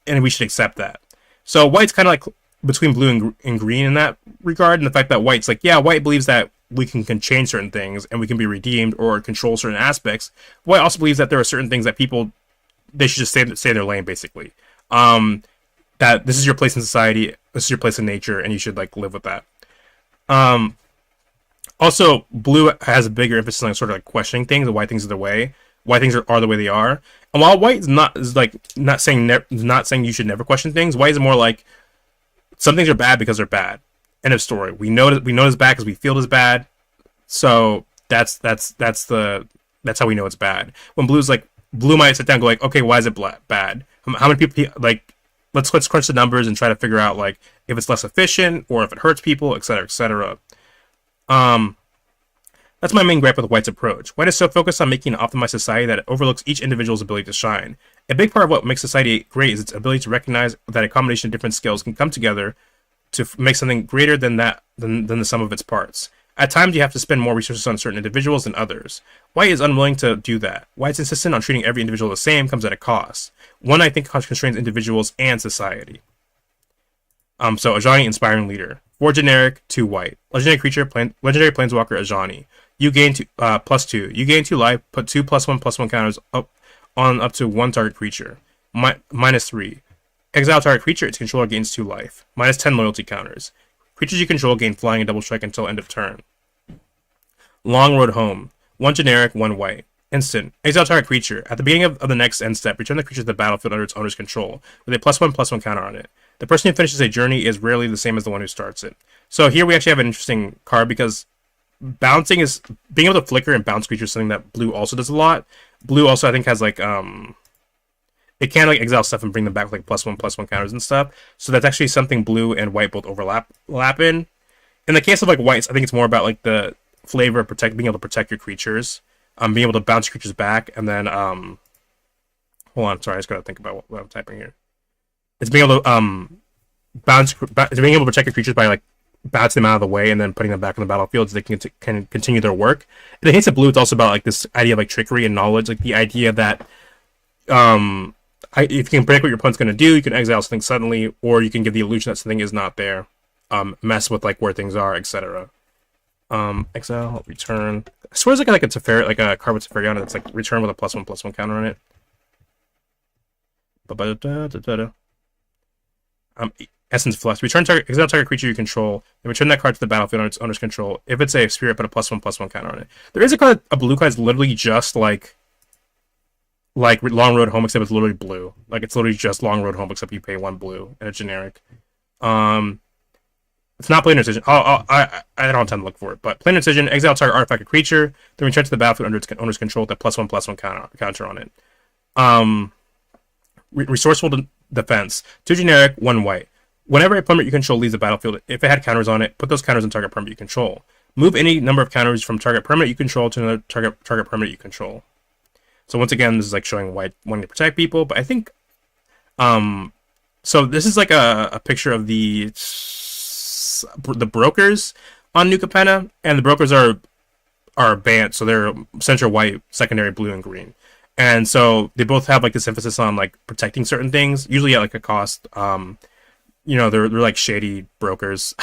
and we should accept that. So white's kind of like between blue and green in that regard, and the fact that white's like, yeah, white believes that we can change certain things and we can be redeemed or control certain aspects. White also believes that there are certain things that they should just stay in their lane, basically. That this is your place in society, this is your place in nature, and you should live with that. Also, blue has a bigger emphasis on sort of questioning things and why things are the way, why things are the way they are. And while white is not saying you should never question things, white is more like some things are bad because they're bad. End of story. We know it's bad because we feel it's bad. So that's how we know it's bad. When blue might sit down and go okay, why is it bad? How many people let's crunch the numbers and try to figure out if it's less efficient or if it hurts people, etc., etc. That's my main gripe with White's approach. White is so focused on making an optimized society that it overlooks each individual's ability to shine. A big part of what makes society great is its ability to recognize that a combination of different skills can come together to make something greater than the sum of its parts. At times, you have to spend more resources on certain individuals than others. White is unwilling to do that. White's insistent on treating every individual the same comes at a cost. One I think constrains individuals and society. So Ajani, inspiring leader. 4 generic, 2 white. Legendary creature, legendary planeswalker Ajani. You gain +2. You gain 2 life. Put 2 +1/+1 counters up to 1 target creature. -3. Exile target creature. Its controller gains 2 life. -10 loyalty counters. Creatures you control gain flying and double strike until end of turn. Long Road Home. 1 generic, 1 white. Instant. Exile target creature. At the beginning of the next end step, return the creature to the battlefield under its owner's control, with a +1/+1 counter on it. The person who finishes a journey is rarely the same as the one who starts it. So here we actually have an interesting card because bouncing is being able to flicker and bounce creatures is something that blue also does a lot. Blue also I think has it can exile stuff and bring them back with +1/+1 counters and stuff. So that's actually something blue and white both overlap in. In the case of whites, I think it's more about the flavor of being able to protect your creatures, being able to bounce creatures back, and then hold on, sorry, I just gotta think about what I'm typing here. It's being able to being able to protect your creatures by bouncing them out of the way and then putting them back on the battlefield so they can continue their work. In the case of blue, it's also about this idea of trickery and knowledge, the idea that if you can predict what your opponent's going to do, you can exile something suddenly, or you can give the illusion that something is not there, mess with where things are, etc. Exile, return. I swear it's a Teferi, a card with Teferi on it that's return with a +1/+1 counter on it. Essence Flush. Exile target creature you control, and return that card to the battlefield under its owner's control. If it's a spirit, put a +1/+1 counter on it. There is a blue card that's literally just like Long Road Home, except it's literally blue. It's literally just Long Road Home, except you pay 1 blue and a generic. It's not Planar Incision. I don't have time to look for it, but Planar Incision, exile target artifact or creature, then return to the battlefield under its owner's control with a +1/+1 counter on it. Resourceful Defense. 2 generic, 1 white. Whenever a permanent you control leaves the battlefield, if it had counters on it, put those counters on target permanent you control. Move any number of counters from target permanent you control to another target permanent you control. So once again, this is showing white wanting to protect people, but I think, so this is a picture of the brokers on New Capenna, and the brokers are banned, so they're central white, secondary blue, and green. And so they both have this emphasis on protecting certain things, usually at a cost. They're shady brokers.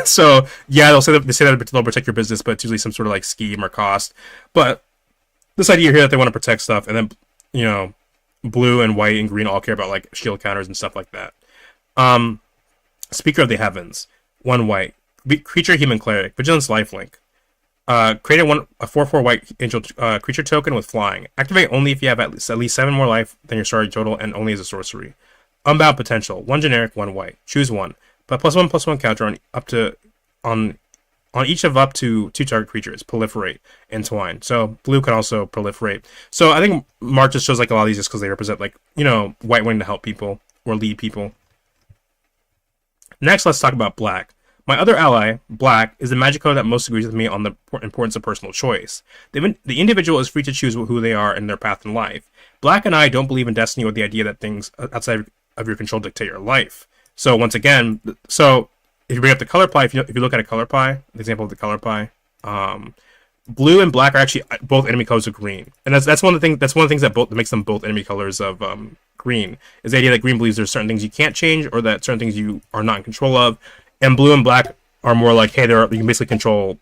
So yeah, they say that they'll protect your business, but it's usually some sort of scheme or cost. But this idea here that they want to protect stuff, and then blue and white and green all care about like shield counters and stuff like that. Um, Speaker of the Heavens, 1 white. Creature human cleric, vigilance lifelink. Create a 4/4 white angel creature token with flying. Activate only if you have at least 7 more life than your starting total and only as a sorcery. Unbound potential, 1 generic, 1 white. Choose one. But +1/+1 counter on each of up to 2 target creatures. Proliferate, entwine. So blue can also proliferate. So I think Mark just shows like a lot of these just because they represent like, you know, white wanting to help people or lead people. Next, let's talk about black. My other ally, black, is the magic color that most agrees with me on the importance of personal choice. The individual is free to choose who they are and their path in life. Black and I don't believe in destiny or the idea that things outside of your control dictate your life. So once again, so if you bring up the color pie, if you look at a color pie, the example of the color pie, blue and black are actually both enemy colors of green, and that's one of the things that makes them both enemy colors of green, is the idea that green believes there's certain things you can't change or that certain things you are not in control of, and blue and black are more like, hey, you can basically control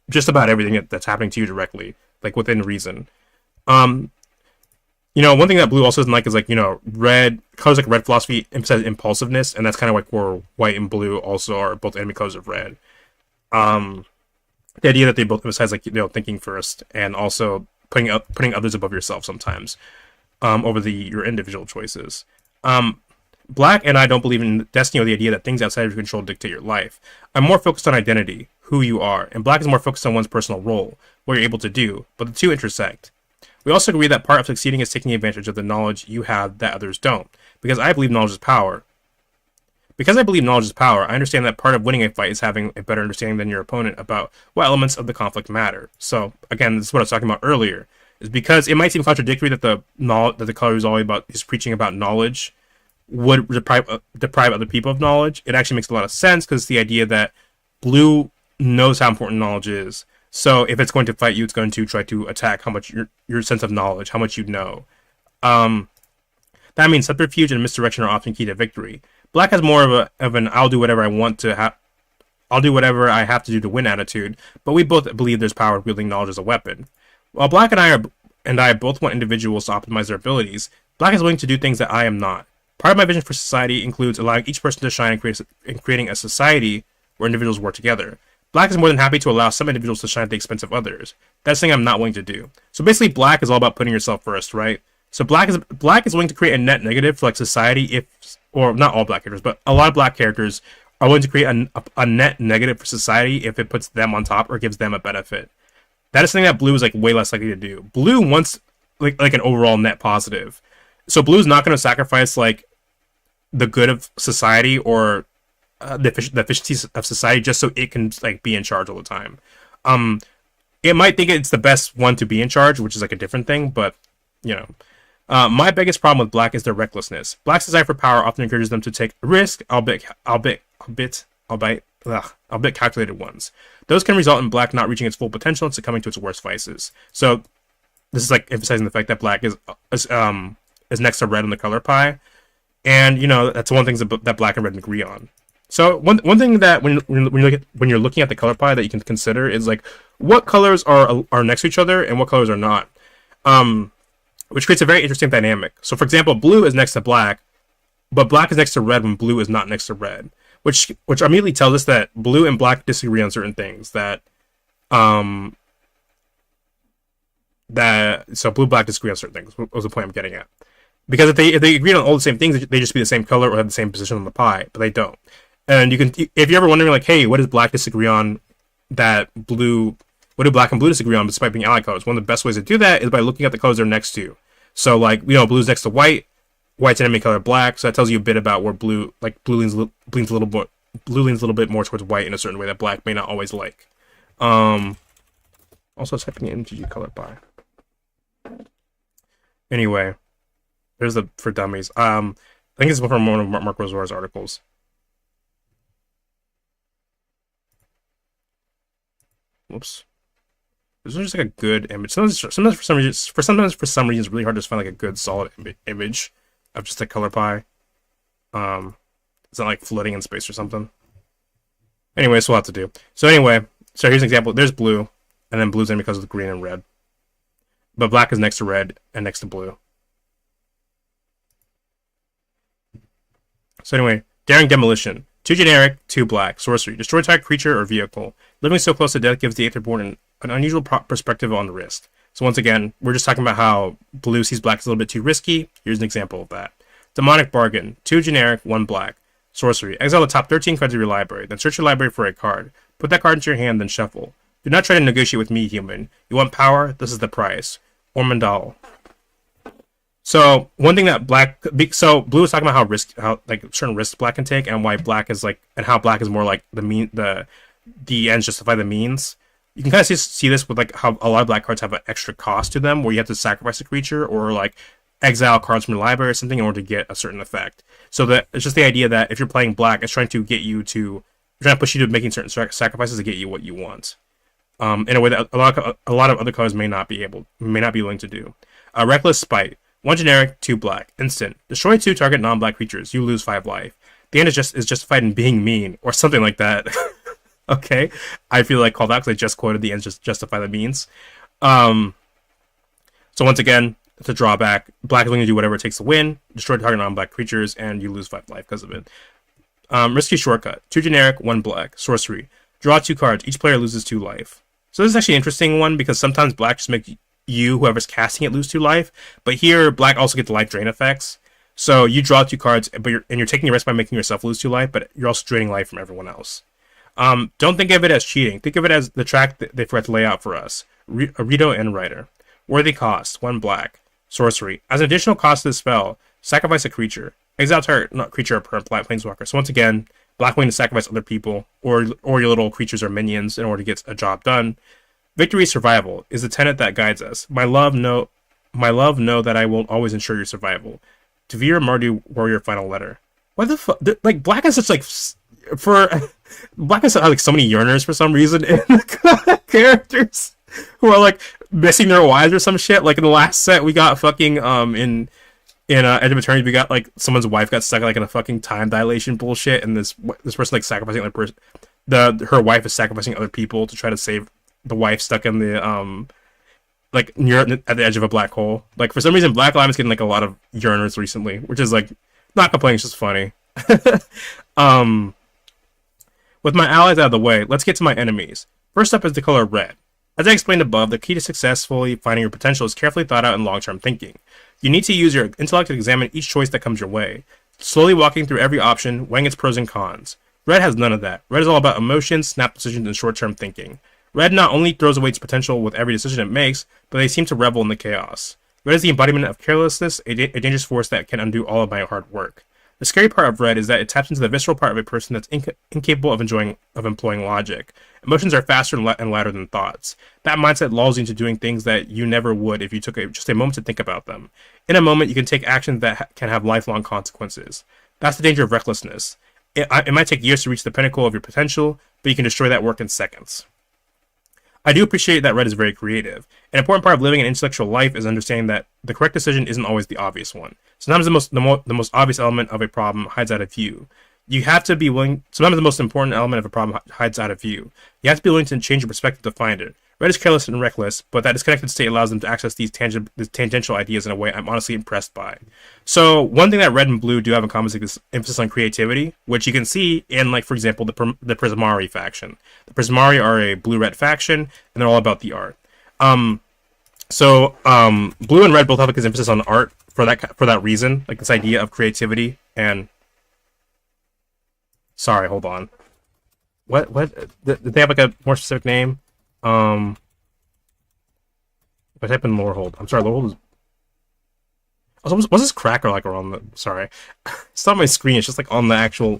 just about everything that's happening to you directly, like within reason. You know, one thing that blue also doesn't like is like, you know, red colors like red philosophy emphasize impulsiveness, and that's kind of like where white and blue also are both enemy colors of red. The idea that they both emphasize like, you know, thinking first and also putting others above yourself sometimes, over your individual choices. Black and I don't believe in destiny or the idea that things outside of your control dictate your life. I'm more focused on identity, who you are, and black is more focused on one's personal role, what you're able to do, but the two intersect. We also agree that part of succeeding is taking advantage of the knowledge you have that others don't, because I believe knowledge is power. Because I believe knowledge is power, I understand that part of winning a fight is having a better understanding than your opponent about what elements of the conflict matter. So, again, this is what I was talking about earlier, is because it might seem contradictory that the color is all about is preaching about knowledge would deprive other people of knowledge. It actually makes a lot of sense because the idea that blue knows how important knowledge is. So if it's going to fight you, it's going to try to attack how much your sense of knowledge, how much you know. That means subterfuge and misdirection are often key to victory. Black has more of an I'll do whatever I want to I'll do whatever I have to do to win attitude, but we both believe there's power in wielding knowledge as a weapon. While Black and I both want individuals to optimize their abilities, Black is willing to do things that I am not. Part of my vision for society includes allowing each person to shine and creating a society where individuals work together. Black is more than happy to allow some individuals to shine at the expense of others. That's something I'm not willing to do. So basically, black is all about putting yourself first, right? So black is willing to create a net negative for like society or not all black characters, but a lot of black characters are willing to create a net negative for society if it puts them on top or gives them a benefit. That is something that blue is like way less likely to do. Blue wants like an overall net positive. So blue is not going to sacrifice like the good of society or the efficiencies of society just so it can like be in charge all the time. It might think it's the best one to be in charge, which is like a different thing, but you know. My biggest problem with black is their recklessness. Black's desire for power often encourages them to take risk, albeit calculated ones. Those can result in black not reaching its full potential and succumbing to its worst vices. So this is like emphasizing the fact that black is next to red on the color pie, and you know that's one thing that black and red agree on. So one thing that when you're looking at the color pie that you can consider is like what colors are next to each other and what colors are not. Which creates a very interesting dynamic. So, for example, blue is next to black, but black is next to red when blue is not next to red, which immediately tells us that blue and black disagree on certain things. So blue black disagree on certain things. Was the point I'm getting at? Because if they agree on all the same things, they just be the same color or have the same position on the pie, but they don't. And if you're ever wondering like, hey, what does black disagree on that blue? What do black and blue disagree on despite being ally colors? One of the best ways to do that is by looking at the colors they're next to. So, like, you know, blue's next to white, white's enemy color black, so that tells you a bit about where blue leans a little bit more towards white in a certain way that black may not always like. Also typing in MTG color pie. Anyway, there's the for dummies. I think it's from one of Mark Rosawar's articles. Whoops. This is just like a good image. Sometimes for some reason, it's really hard to find like a good solid image of just a color pie. It's not like floating in space or something. Anyway, so we'll have to do. So anyway, so here's an example. There's blue, and then blue's in because of the green and red. But black is next to red and next to blue. So anyway, Daring Demolition. 2 generic, 2 black. Sorcery. Destroy target creature or vehicle. Living so close to death gives the Aetherborn an unusual perspective on the risk. So once again, we're just talking about how blue sees black is a little bit too risky. Here's an example of that. Demonic Bargain. 2 generic, 1 black. Sorcery. Exile the top 13 cards of your library. Then search your library for a card. Put that card into your hand, then shuffle. Do not try to negotiate with me, human. You want power? This is the price. Or Mandal. So one thing that blue was talking about how like certain risks black can take, and why black is like, and how black is more like the ends justify the means. You can kind of see this with like how a lot of black cards have an extra cost to them, where you have to sacrifice a creature or like exile cards from your library or something in order to get a certain effect. So that it's just the idea that if you're playing black, it's trying to get you to trying to push you to making certain sacrifices to get you what you want. In a way that a lot of other colors may not be willing to do. Reckless Spite. 1 generic, 2 black. Instant. Destroy 2 target non-black creatures. You lose 5 life. The end is justified in being mean, or something like that. Okay? I feel like called out because I just quoted the ends just justify the means. So once again, it's a drawback. Black is going to do whatever it takes to win. Destroy target non-black creatures, and you lose 5 life because of it. Risky Shortcut. 2 generic, 1 black. Sorcery. Draw 2 cards. Each player loses 2 life. So this is actually an interesting one, because sometimes black just makes you, whoever's casting it, lose 2 life. But here, black also gets the life drain effects. So you draw 2 cards, but you're taking a risk by making yourself lose 2 life, but you're also draining life from everyone else. Don't think of it as cheating. Think of it as the track that they forgot to lay out for us. Rito and Writer. Worthy cost, 1 black. Sorcery. As an additional cost to the spell, sacrifice a creature. Exile target, not creature, or black planeswalker. So once again, black willing to sacrifice other people, or your little creatures or minions in order to get a job done. Victory survival is the tenet that guides us. My love know that I will always ensure your survival. Devir Mardu Warrior Final Letter. Why the fuck? Like, black has such like black has like so many yearners for some reason in the characters who are like missing their wives or some shit. Like in the last set, we got fucking in Edge of Eternity, we got like someone's wife got stuck like in a fucking time dilation bullshit, and this person like sacrificing other person. Her wife is sacrificing other people to try to save the wife stuck in the like near at the edge of a black hole. Like for some reason, Black Lives getting like a lot of yearners recently, which is like not complaining, it's just funny. With my allies out of the way, let's get to my enemies. First up is the color red. As I explained above, the key to successfully finding your potential is carefully thought out and long-term thinking. You need to use your intellect to examine each choice that comes your way, slowly walking through every option, weighing its pros and cons. Red has none of that. Red is all about emotions, snap decisions, and short-term thinking. Red not only throws away its potential with every decision it makes, but they seem to revel in the chaos. Red is the embodiment of carelessness, a dangerous force that can undo all of my hard work. The scary part of red is that it taps into the visceral part of a person that's incapable of employing logic. Emotions are faster and louder than thoughts. That mindset lulls you into doing things that you never would if you took just a moment to think about them. In a moment, you can take actions that can have lifelong consequences. That's the danger of recklessness. It might take years to reach the pinnacle of your potential, but you can destroy that work in seconds. I do appreciate that red is very creative. An important part of living an intellectual life is understanding that the correct decision isn't always the obvious one. Sometimes the most obvious element of a problem hides out of view. You have to be willing. Sometimes the most important element of a problem hides out of view. You have to be willing to change your perspective to find it. Red is careless and reckless, but that disconnected state allows them to access these tangential ideas in a way I'm honestly impressed by. So one thing that red and blue do have in common is like this emphasis on creativity, which you can see in, like, for example, the Prismari faction. The Prismari are a blue-red faction, and they're all about the art. Blue and red both have like this emphasis on art for that reason, like this idea of creativity and. Sorry, hold on. What? Did they have like a more specific name? If I type in Lorehold, I'm sorry, Lorehold is. Was this cracker like around the? Sorry, it's not on my screen. It's just like on the actual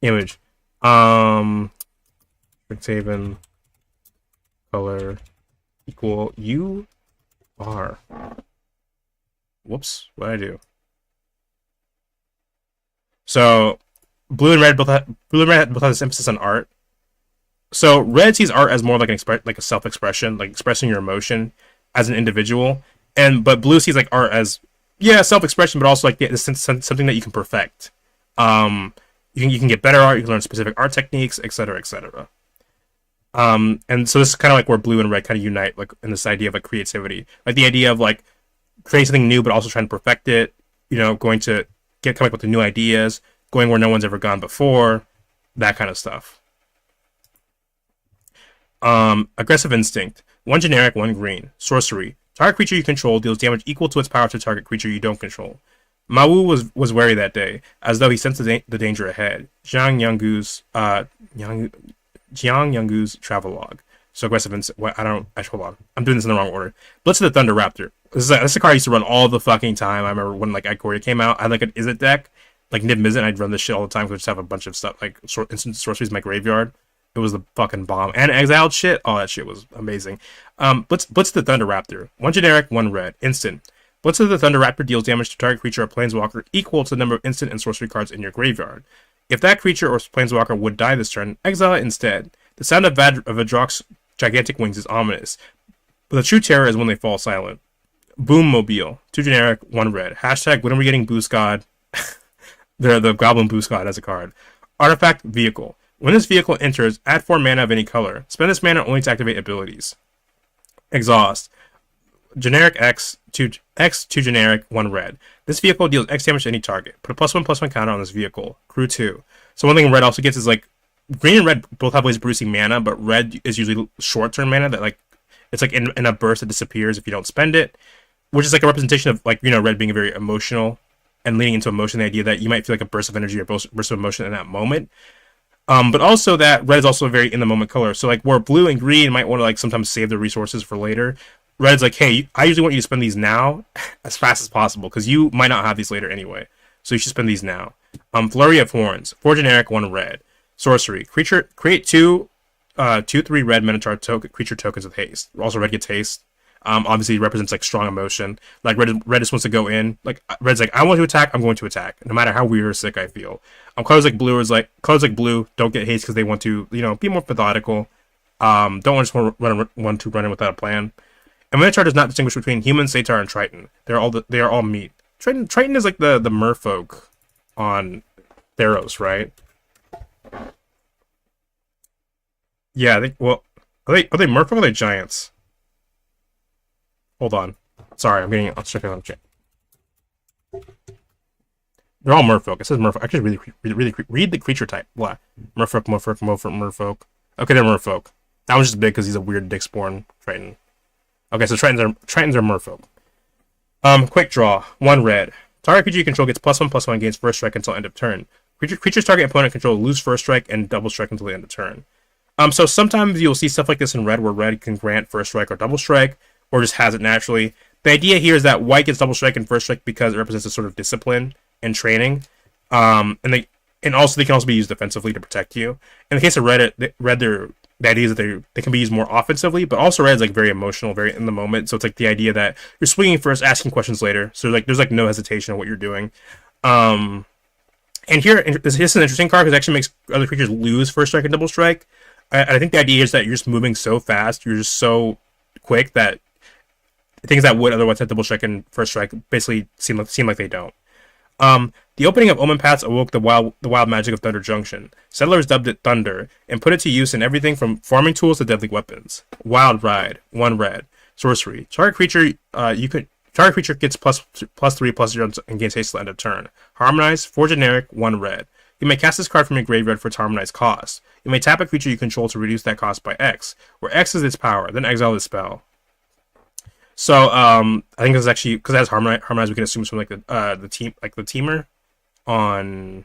image. Strixhaven color equal UR. Whoops, what did I do? So blue and red both have this emphasis on art. So red sees art as more like a self-expression, like expressing your emotion as an individual, but blue sees like art as self-expression, but also like something that you can perfect. You can get better art, you can learn specific art techniques, etc., etc. And so this is kind of like where blue and red kind of unite, like in this idea of like creativity, like the idea of like creating something new, but also trying to perfect it. Coming up with the new ideas, going where no one's ever gone before, that kind of stuff. Aggressive Instinct. 1 generic, 1 green. Sorcery. Target creature you control deals damage equal to its power to target creature you don't control. Mawu was wary that day, as though he sensed the danger ahead. Jiang Yanggu's travelogue. So aggressive instinct. What? Hold on. I'm doing this in the wrong order. Blitz of the Thunder Raptor. This is a card I used to run all the fucking time. I remember when like Ikoria came out. I had like an Izzet deck, like Niv Mizzet, and I'd run this shit all the time because I just have a bunch of stuff like instant sorceries in my graveyard. It was the fucking bomb. And exiled shit. Oh, that shit was amazing. Blitz of the Thunder Raptor. 1 generic, 1 red. Instant. Blitz of the Thunder Raptor deals damage to target creature or planeswalker equal to the number of instant and sorcery cards in your graveyard. If that creature or planeswalker would die this turn, exile it instead. The sound of Vadrok's gigantic wings is ominous, but the true terror is when they fall silent. Boom Mobile. 2 generic, 1 red. Hashtag when are we getting Boost God? the Goblin Boost God as a card. Artifact Vehicle. When this vehicle enters, add 4 mana of any color. Spend this mana only to activate abilities. Exhaust. Generic X, 2 generic, 1 red. This vehicle deals X damage to any target. Put a +1/+1 counter on this vehicle. Crew 2. So one thing red also gets is like, green and red both have ways of producing mana, but red is usually short-term mana that like, it's like in a burst that disappears if you don't spend it, which is like a representation of like, red being very emotional and leaning into emotion, the idea that you might feel like a burst of energy or burst of emotion in that moment. But also that red is also a very in the moment color. So like where blue and green might want to like sometimes save their resources for later, red's like, hey, I usually want you to spend these now as fast as possible because you might not have these later anyway. So you should spend these now. Flurry of Horns. 4 generic, 1 red. Sorcery. Create 2/3 red Minotaur creature tokens with haste. Also red gets haste. Obviously it represents like strong emotion. Like red just wants to go in. Like red's like, I want to attack, I'm going to attack, no matter how weird or sick I feel. Colors like blue don't get haste because they want to, be more methodical. Don't just want to run in without a plan. And Minotaur does not distinguish between human, satyr, and triton. They are all meat. Triton is like the merfolk on Theros, right? Yeah, are they merfolk or are they giants? Hold on. Sorry, I'll check it on chat. They're all merfolk. It says merfolk. Actually, really read the creature type. What? Merfolk. Okay, they're merfolk. That one's just big because he's a weird Dickspawn Triton. Okay, so Tritons are merfolk. Quick draw. 1 red. Target creature you control gets +1/+1 gains first strike until end of turn. Creatures target opponent control lose first strike and double strike until the end of turn. So sometimes you'll see stuff like this in red where red can grant first strike or double strike, or just has it naturally. The idea here is that white gets double strike and first strike because it represents a sort of discipline and training. And they can also be used defensively to protect you. In the case of red, the idea is that they can be used more offensively, but also red is like very emotional, very in the moment. So it's like the idea that you're swinging first, asking questions later. So like there's like no hesitation on what you're doing. And here, this is an interesting card because it actually makes other creatures lose first strike and double strike. I think the idea is that you're just moving so fast, you're just so quick that things that would otherwise have double strike and first strike basically seem like they don't. The opening of Omen Paths awoke the wild magic of Thunder Junction. Settlers dubbed it Thunder and put it to use in everything from farming tools to deadly weapons. Wild Ride. 1 red. Sorcery. Target creature gets +3/+0 and gains haste till end of turn. Harmonize. 4 generic. 1 red. You may cast this card from your graveyard for its harmonized cost. You may tap a creature you control to reduce that cost by X, where X is its power. Then exile the spell. So I think this is actually because it has harmonize. We can assume it's from like the teamer on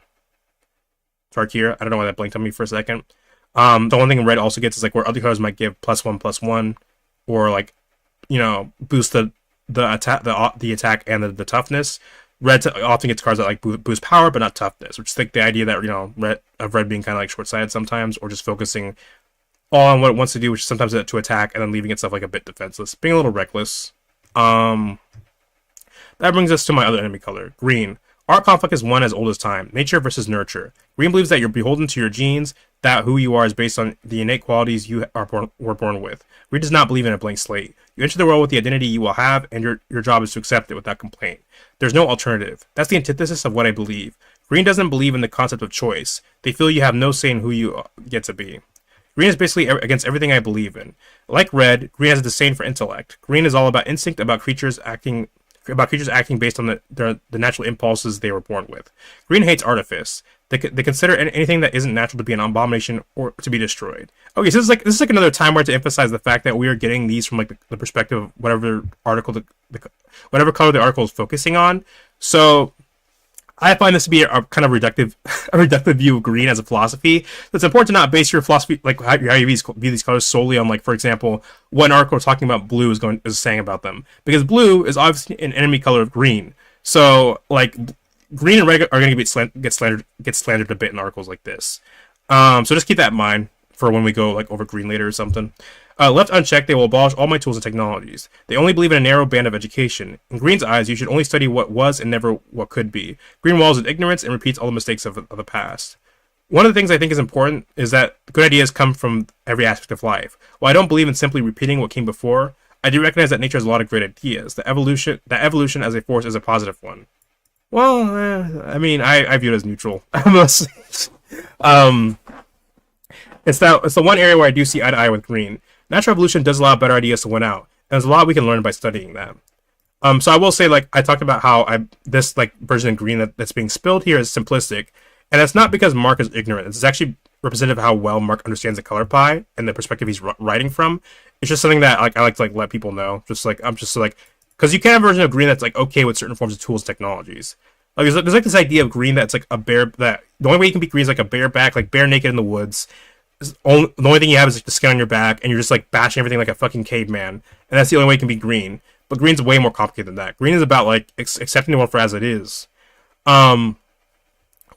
Tarkir. I don't know why that blinked on me for a second. The one thing red also gets is like where other colors might give +1/+1, or like boost the attack and the toughness. Red often gets cards that like boost power but not toughness, which is like the idea that red being kind of like short-sighted sometimes, or just focusing all on what it wants to do, which is sometimes to attack and then leaving itself like a bit defenseless, being a little reckless. That brings us to my other enemy color, green. Our conflict is one as old as time, nature versus nurture. Green believes that you're beholden to your genes, that who you are is based on the innate qualities you were born with. Green does not believe in a blank slate. You enter the world with the identity you will have, and your job is to accept it without complaint. There's no alternative. That's the antithesis of what I believe. Green doesn't believe in the concept of choice. They feel you have no say in who you get to be. Green is basically against everything I believe in. Like red, green has a disdain for intellect. Green is all about instinct, about creatures acting about creatures acting based on the natural impulses they were born with. Green hates artifice. They consider anything that isn't natural to be an abomination or to be destroyed. Okay, so this is like another time where to emphasize the fact that we are getting these from like the perspective of whatever article whatever color the article is focusing on. So I find this to be a kind of reductive, a reductive view of green as a philosophy. So it's important to not base your philosophy, like how you view these colors, solely on, like, for example, what an article talking about blue is saying about them, because blue is obviously an enemy color of green. So like green and red are going to get slandered a bit in articles like this. So just keep that in mind for when we go like over green later or something. Left unchecked, they will abolish all my tools and technologies. They only believe in a narrow band of education. In Green's eyes, you should only study what was and never what could be. Green wallows in ignorance and repeats all the mistakes of the past. One of the things I think is important is that good ideas come from every aspect of life. While I don't believe in simply repeating what came before, I do recognize that nature has a lot of great ideas. That evolution as a force is a positive one. Well, I mean, I view it as neutral. It's the one area where I do see eye to eye with Green. Natural evolution does allow better ideas to win out, and there's a lot we can learn by studying that. So I will say, like, I talked about how this like version of Green that's being spilled here is simplistic, and that's not because Mark is ignorant. It's actually representative of how well Mark understands the color pie and the perspective he's writing from. It's just something that like I like to like let people know. Just like I'm just like, because you can have a version of Green that's like okay with certain forms of tools, technologies. Like there's like this idea of Green that's like a bear, that the only way you can be Green is like a bareback, like bare naked in the woods. The only thing you have is like the skin on your back, and you're just like bashing everything like a fucking caveman, and that's the only way you can be Green. But Green's way more complicated than that. Green is about like accepting the world for as it is. One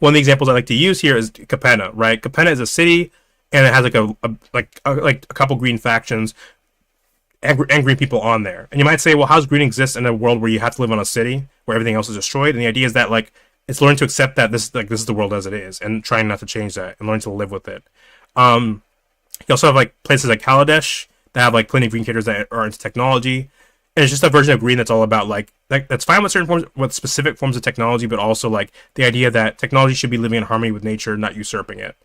of the examples I like to use here is Capenna, right? Capenna is a city, and it has like a couple green factions and green people on there. And you might say, well, how's Green exist in a world where you have to live on a city where everything else is destroyed? And the idea is that like it's learning to accept that this is the world as it is, and trying not to change that, and learning to live with it. You also have like places like Kaladesh that have like plenty of green characters that are into technology, and it's just a version of Green that's all about like that's fine with certain forms, with specific forms of technology, but also like the idea that technology should be living in harmony with nature, not usurping it.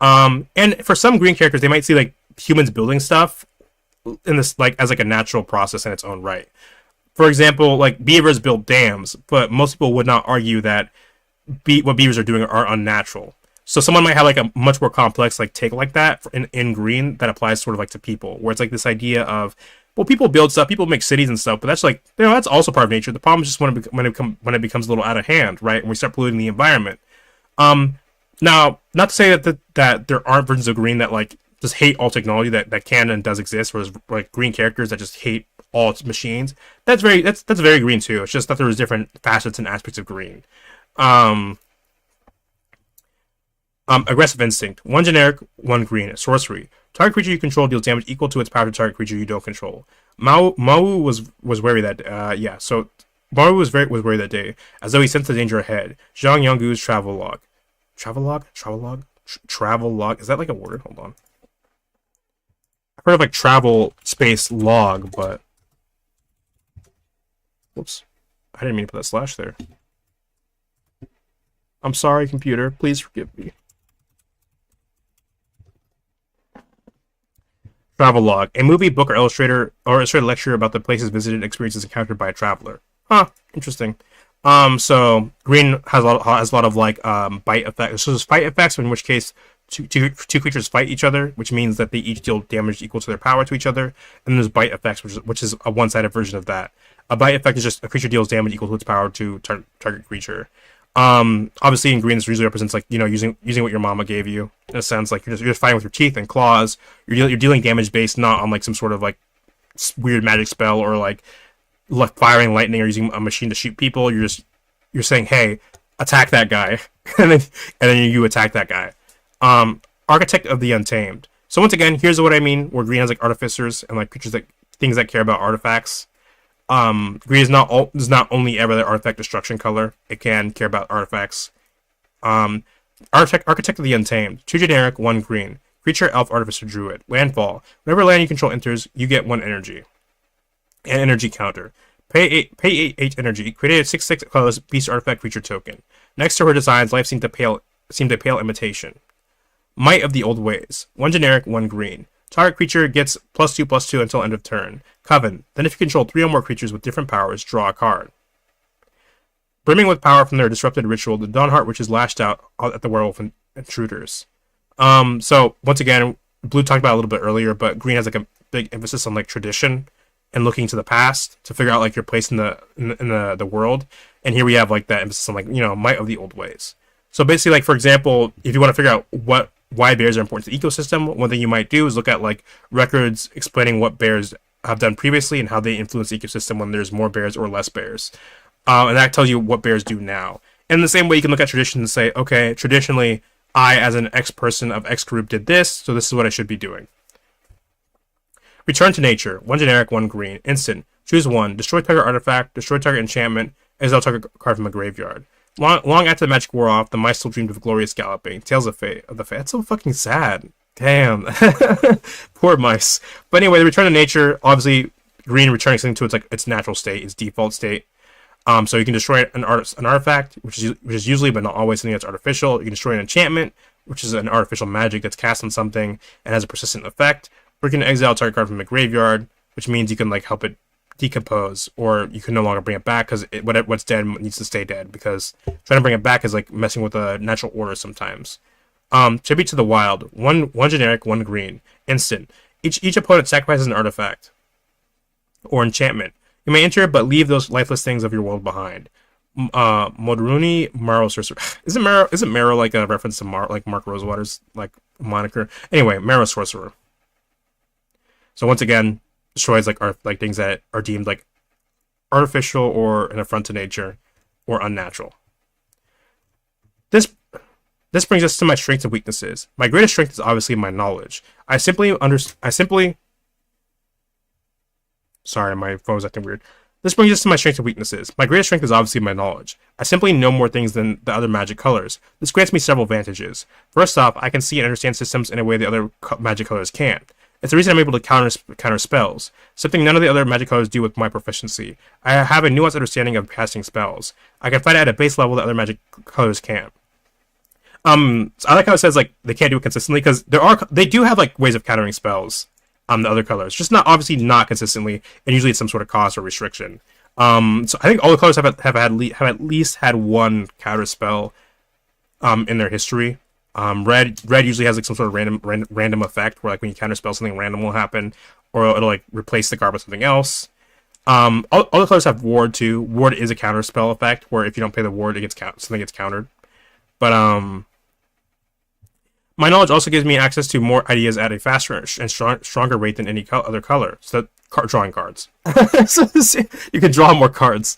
And for some Green characters, they might see like humans building stuff in this like as like a natural process in its own right. For example, like beavers build dams, but most people would not argue that what beavers are doing are unnatural. So someone might have like a much more complex like take like that in Green that applies sort of like to people, where it's like this idea of, well, people build stuff, people make cities and stuff, but that's like, you know, that's also part of nature. The problem is just when it becomes a little out of hand, right? And we start polluting the environment. Now, not to say that there aren't versions of Green that like just hate all technology that can and does exist, whereas like Green characters that just hate all machines. That's very Green too. It's just that there's different facets and aspects of Green. Aggressive instinct. One generic, one green. Sorcery. Target creature you control deals damage equal to its power to target creature you don't control. Mau was wary that so Maru was wary that day, as though he sensed the danger ahead. Zhang Yonggu's travel log. Travel log? Is that like a word? Hold on. I've heard of like travel space log, but whoops. I didn't mean to put that slash there. I'm sorry, computer. Please forgive me. Travel log. A movie, book, or illustrated lecture about the places visited and experiences encountered by a traveler. Huh. Interesting. So Green has a lot of like bite effects. So there's fight effects, in which case two creatures fight each other, which means that they each deal damage equal to their power to each other. And then there's bite effects, which is a one-sided version of that. A bite effect is just a creature deals damage equal to its power to target creature. Obviously in Green, this usually represents like, you know, using what your mama gave you, in a sense. Like you're just fighting with your teeth and claws. You're dealing damage based not on like some sort of like weird magic spell, or like firing lightning, or using a machine to shoot people. You're saying, hey, attack that guy, and then you attack that guy. Architect of the Untamed. So once again, here's what I mean, where Green has like artificers and like creatures, that things that care about artifacts. Green is not only ever the artifact destruction color. It can care about artifacts. Architect of the Untamed. 2 generic, 1 green. Creature, elf, artificer, druid. Landfall. Whenever land you control enters, you get 1 energy. An energy counter. Pay 8 energy. Create a 6/6 colorless beast artifact creature token. Next to her designs, life seemed a pale imitation. Might of the Old Ways. 1 generic, 1 green. Target creature gets +2/+2 until end of turn. Coven. Then if you control 3 or more creatures with different powers, draw a card. Brimming with power from their disrupted ritual, the Dawnheart which is lashed out at the werewolf intruders. So once again, blue talked about it a little bit earlier, but green has like a big emphasis on like tradition and looking to the past to figure out like your place in the world. And here we have like that emphasis on like, you know, might of the old ways. So basically, like for example, if you want to figure out why bears are important to the ecosystem, one thing you might do is look at like records explaining what bears have done previously and how they influence the ecosystem when there's more bears or less bears. And that tells you what bears do now. And in the same way, you can look at tradition and say, okay, traditionally, I, as an X person of X group, did this, so this is what I should be doing. Return to nature. 1 generic, 1 green. Instant. Choose 1. Destroy target artifact, destroy target enchantment, exile target card from a graveyard. Long after the magic wore off, the mice still dreamed of glorious galloping. Tales of the Fate. That's so fucking sad. Damn. Poor mice. But anyway, the return to nature, obviously, green returning something to its natural state, its default state. So you can destroy an artifact, which is usually but not always something that's artificial. You can destroy an enchantment, which is an artificial magic that's cast on something and has a persistent effect. Or you can exile a target card from a graveyard, which means you can like help it decompose, or you can no longer bring it back because what's dead needs to stay dead. Because trying to bring it back is like messing with a natural order sometimes. Tribute to the Wild. One generic, 1 green. Instant. Each opponent sacrifices an artifact or enchantment. You may enter, but leave those lifeless things of your world behind. Modruni Marrow Sorcerer. Isn't Marrow like a reference to Mark Rosewater's like moniker? Anyway, Marrow Sorcerer. So once again, destroys like things that are deemed like artificial or an affront to nature or unnatural. This brings us to my strengths and weaknesses. My greatest strength is obviously my knowledge. Sorry, my phone was acting weird. This brings us to my strengths and weaknesses. My greatest strength is obviously my knowledge. I simply know more things than the other magic colors. This grants me several advantages. First off, I can see and understand systems in a way the other magic colors can't. It's the reason I'm able to counter spells, something none of the other magic colors do with my proficiency. I have a nuanced understanding of casting spells. I can fight at a base level that other magic colors can't. So I like how it says like they can't do it consistently because they do have like ways of countering spells. The other colors, just obviously not consistently, and usually it's some sort of cost or restriction. So I think all the colors have at least had one counter spell in their history. Red usually has like some sort of random effect where like when you counter spell something random will happen, or it'll like replace the card with something else. All the colors have ward too. Ward is a counter spell effect where if you don't pay the ward, something gets countered. But my knowledge also gives me access to more ideas at a faster and stronger rate than any other color. So drawing cards. So you can draw more cards.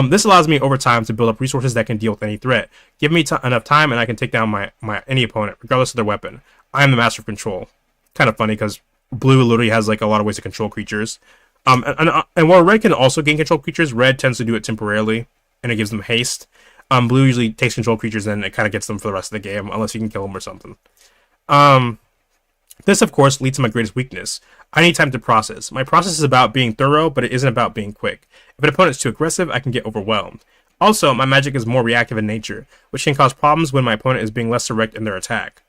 This allows me over time to build up resources that can deal with any threat. Give me enough time and I can take down my any opponent, regardless of their weapon. I am the master of control. Kind of funny because blue literally has like a lot of ways to control creatures. And while red can also gain control creatures, red tends to do it temporarily and it gives them haste. Blue usually takes control creatures and it kind of gets them for the rest of the game, unless you can kill them or something. This, of course, leads to my greatest weakness. I need time to process. My process is about being thorough, but it isn't about being quick. If an opponent is too aggressive, I can get overwhelmed. Also, my magic is more reactive in nature, which can cause problems when my opponent is being less direct in their attack.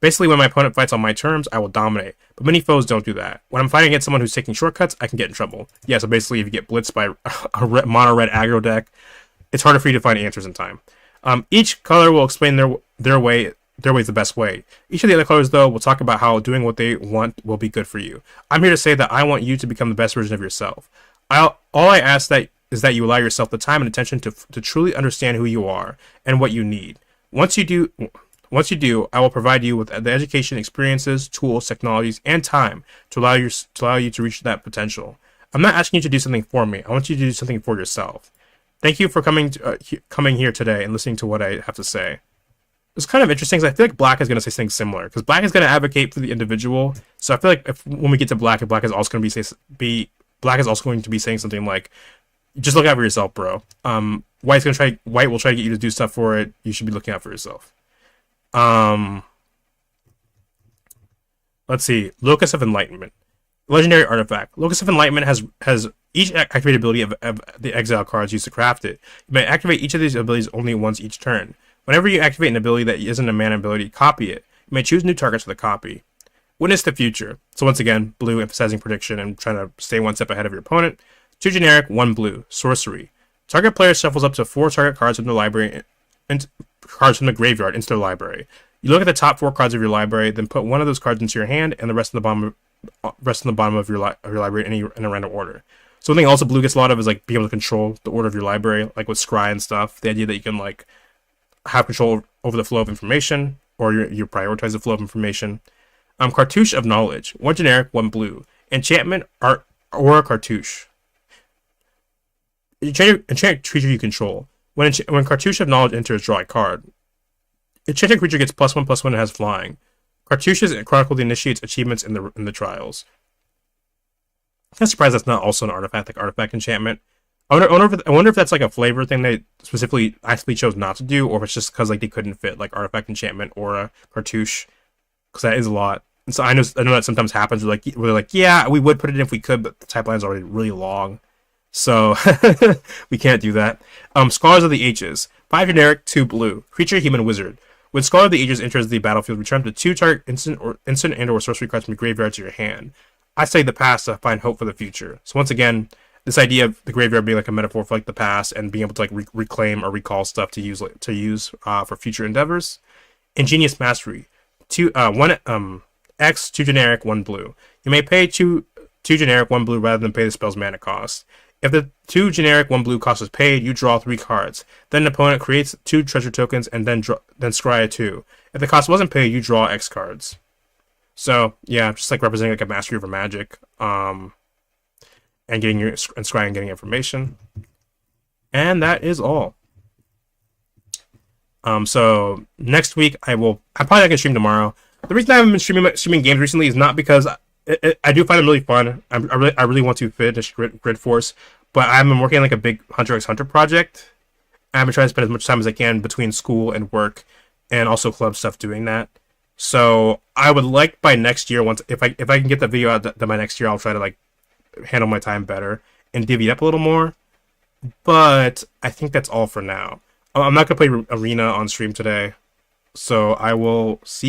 Basically, when my opponent fights on my terms, I will dominate, but many foes don't do that. When I'm fighting against someone who's taking shortcuts, I can get in trouble. Yeah, so basically, if you get blitzed by a mono-red aggro deck, it's harder for you to find answers in time. Each color will explain their way the best way. Each of the other colors, though, will talk about how doing what they want will be good for you. I'm here to say that I want you to become the best version of yourself. All I ask is that you allow yourself the time and attention to truly understand who you are and what you need. Once you do, I will provide you with the education, experiences, tools, technologies, and time to allow you to reach that potential. I'm not asking you to do something for me. I want you to do something for yourself. Thank you for coming here today and listening to what I have to say. It's kind of interesting because I feel like Black is going to say something similar because Black is going to advocate for the individual. So I feel like when we get to Black, Black is also going to be saying something like, "Just look out for yourself, bro." White will try to get you to do stuff for it. You should be looking out for yourself. Let's see. Locus of Enlightenment. Legendary artifact. Locus of Enlightenment has each activated ability of the exile cards used to craft it. You may activate each of these abilities only once each turn. Whenever you activate an ability that isn't a mana ability, copy it. You may choose new targets for the copy. Witness the future. So once again, blue emphasizing prediction and trying to stay one step ahead of your opponent. 2 generic, 1 blue. Sorcery. Target player shuffles up to 4 target cards from the library and cards from the graveyard into their library. You look at the top 4 cards of your library, then put one of those cards into your hand and the rest in the bottom of your library in a random order. So one thing also blue gets a lot of is like being able to control the order of your library, like with Scry and stuff. The idea that you can like have control over the flow of information, or you prioritize the flow of information. Cartouche of Knowledge. 1 generic, 1 blue. Enchantment, art, or a cartouche. Enchant creature you control. When Cartouche of Knowledge enters, draw a card. Enchanted creature gets +1/+1 and has flying. Cartouches Chronicle initiates achievements in the trials. I'm surprised that's not also an artifact, like artifact enchantment. I wonder if that's like a flavor thing they specifically actively chose not to do, or if it's just because like they couldn't fit like artifact enchantment or a cartouche, because that is a lot. And so I know that sometimes happens. Where they're like, yeah, we would put it in if we could, but the type line's already really long, so we can't do that. Scholars of the Ages. 5 generic, 2 blue. Creature, human, wizard. When Scholar of the Ages enters the battlefield, return to 2 target instant and/or sorcery cards from your graveyard to your hand. I study the past to find hope for the future. So once again, this idea of the graveyard being like a metaphor for like the past and being able to like reclaim or recall stuff to use for future endeavors. Ingenious Mastery. 1 X, 2 generic, 1 blue. You may pay 2 generic, 1 blue rather than pay the spell's mana cost. If the 2 generic, 1 blue cost is paid, you draw 3 cards. Then an opponent creates 2 treasure tokens and then scry a 2. If the cost wasn't paid, you draw X cards. So yeah, just like representing like a mastery over magic, and scrying and getting information. And that is all. So next week I'm probably not gonna stream tomorrow. The reason I haven't been streaming games recently is not because I do find them really fun. I really want to finish Grid Force, but I've been working on like a big Hunter x Hunter project. I've been trying to spend as much time as I can between school and work, and also club stuff doing that. So I would like by next year, if I can get the video out that by next year, I'll try to like handle my time better and divvy it up a little more. But I think that's all for now. I'm not gonna play Arena on stream today, so I will see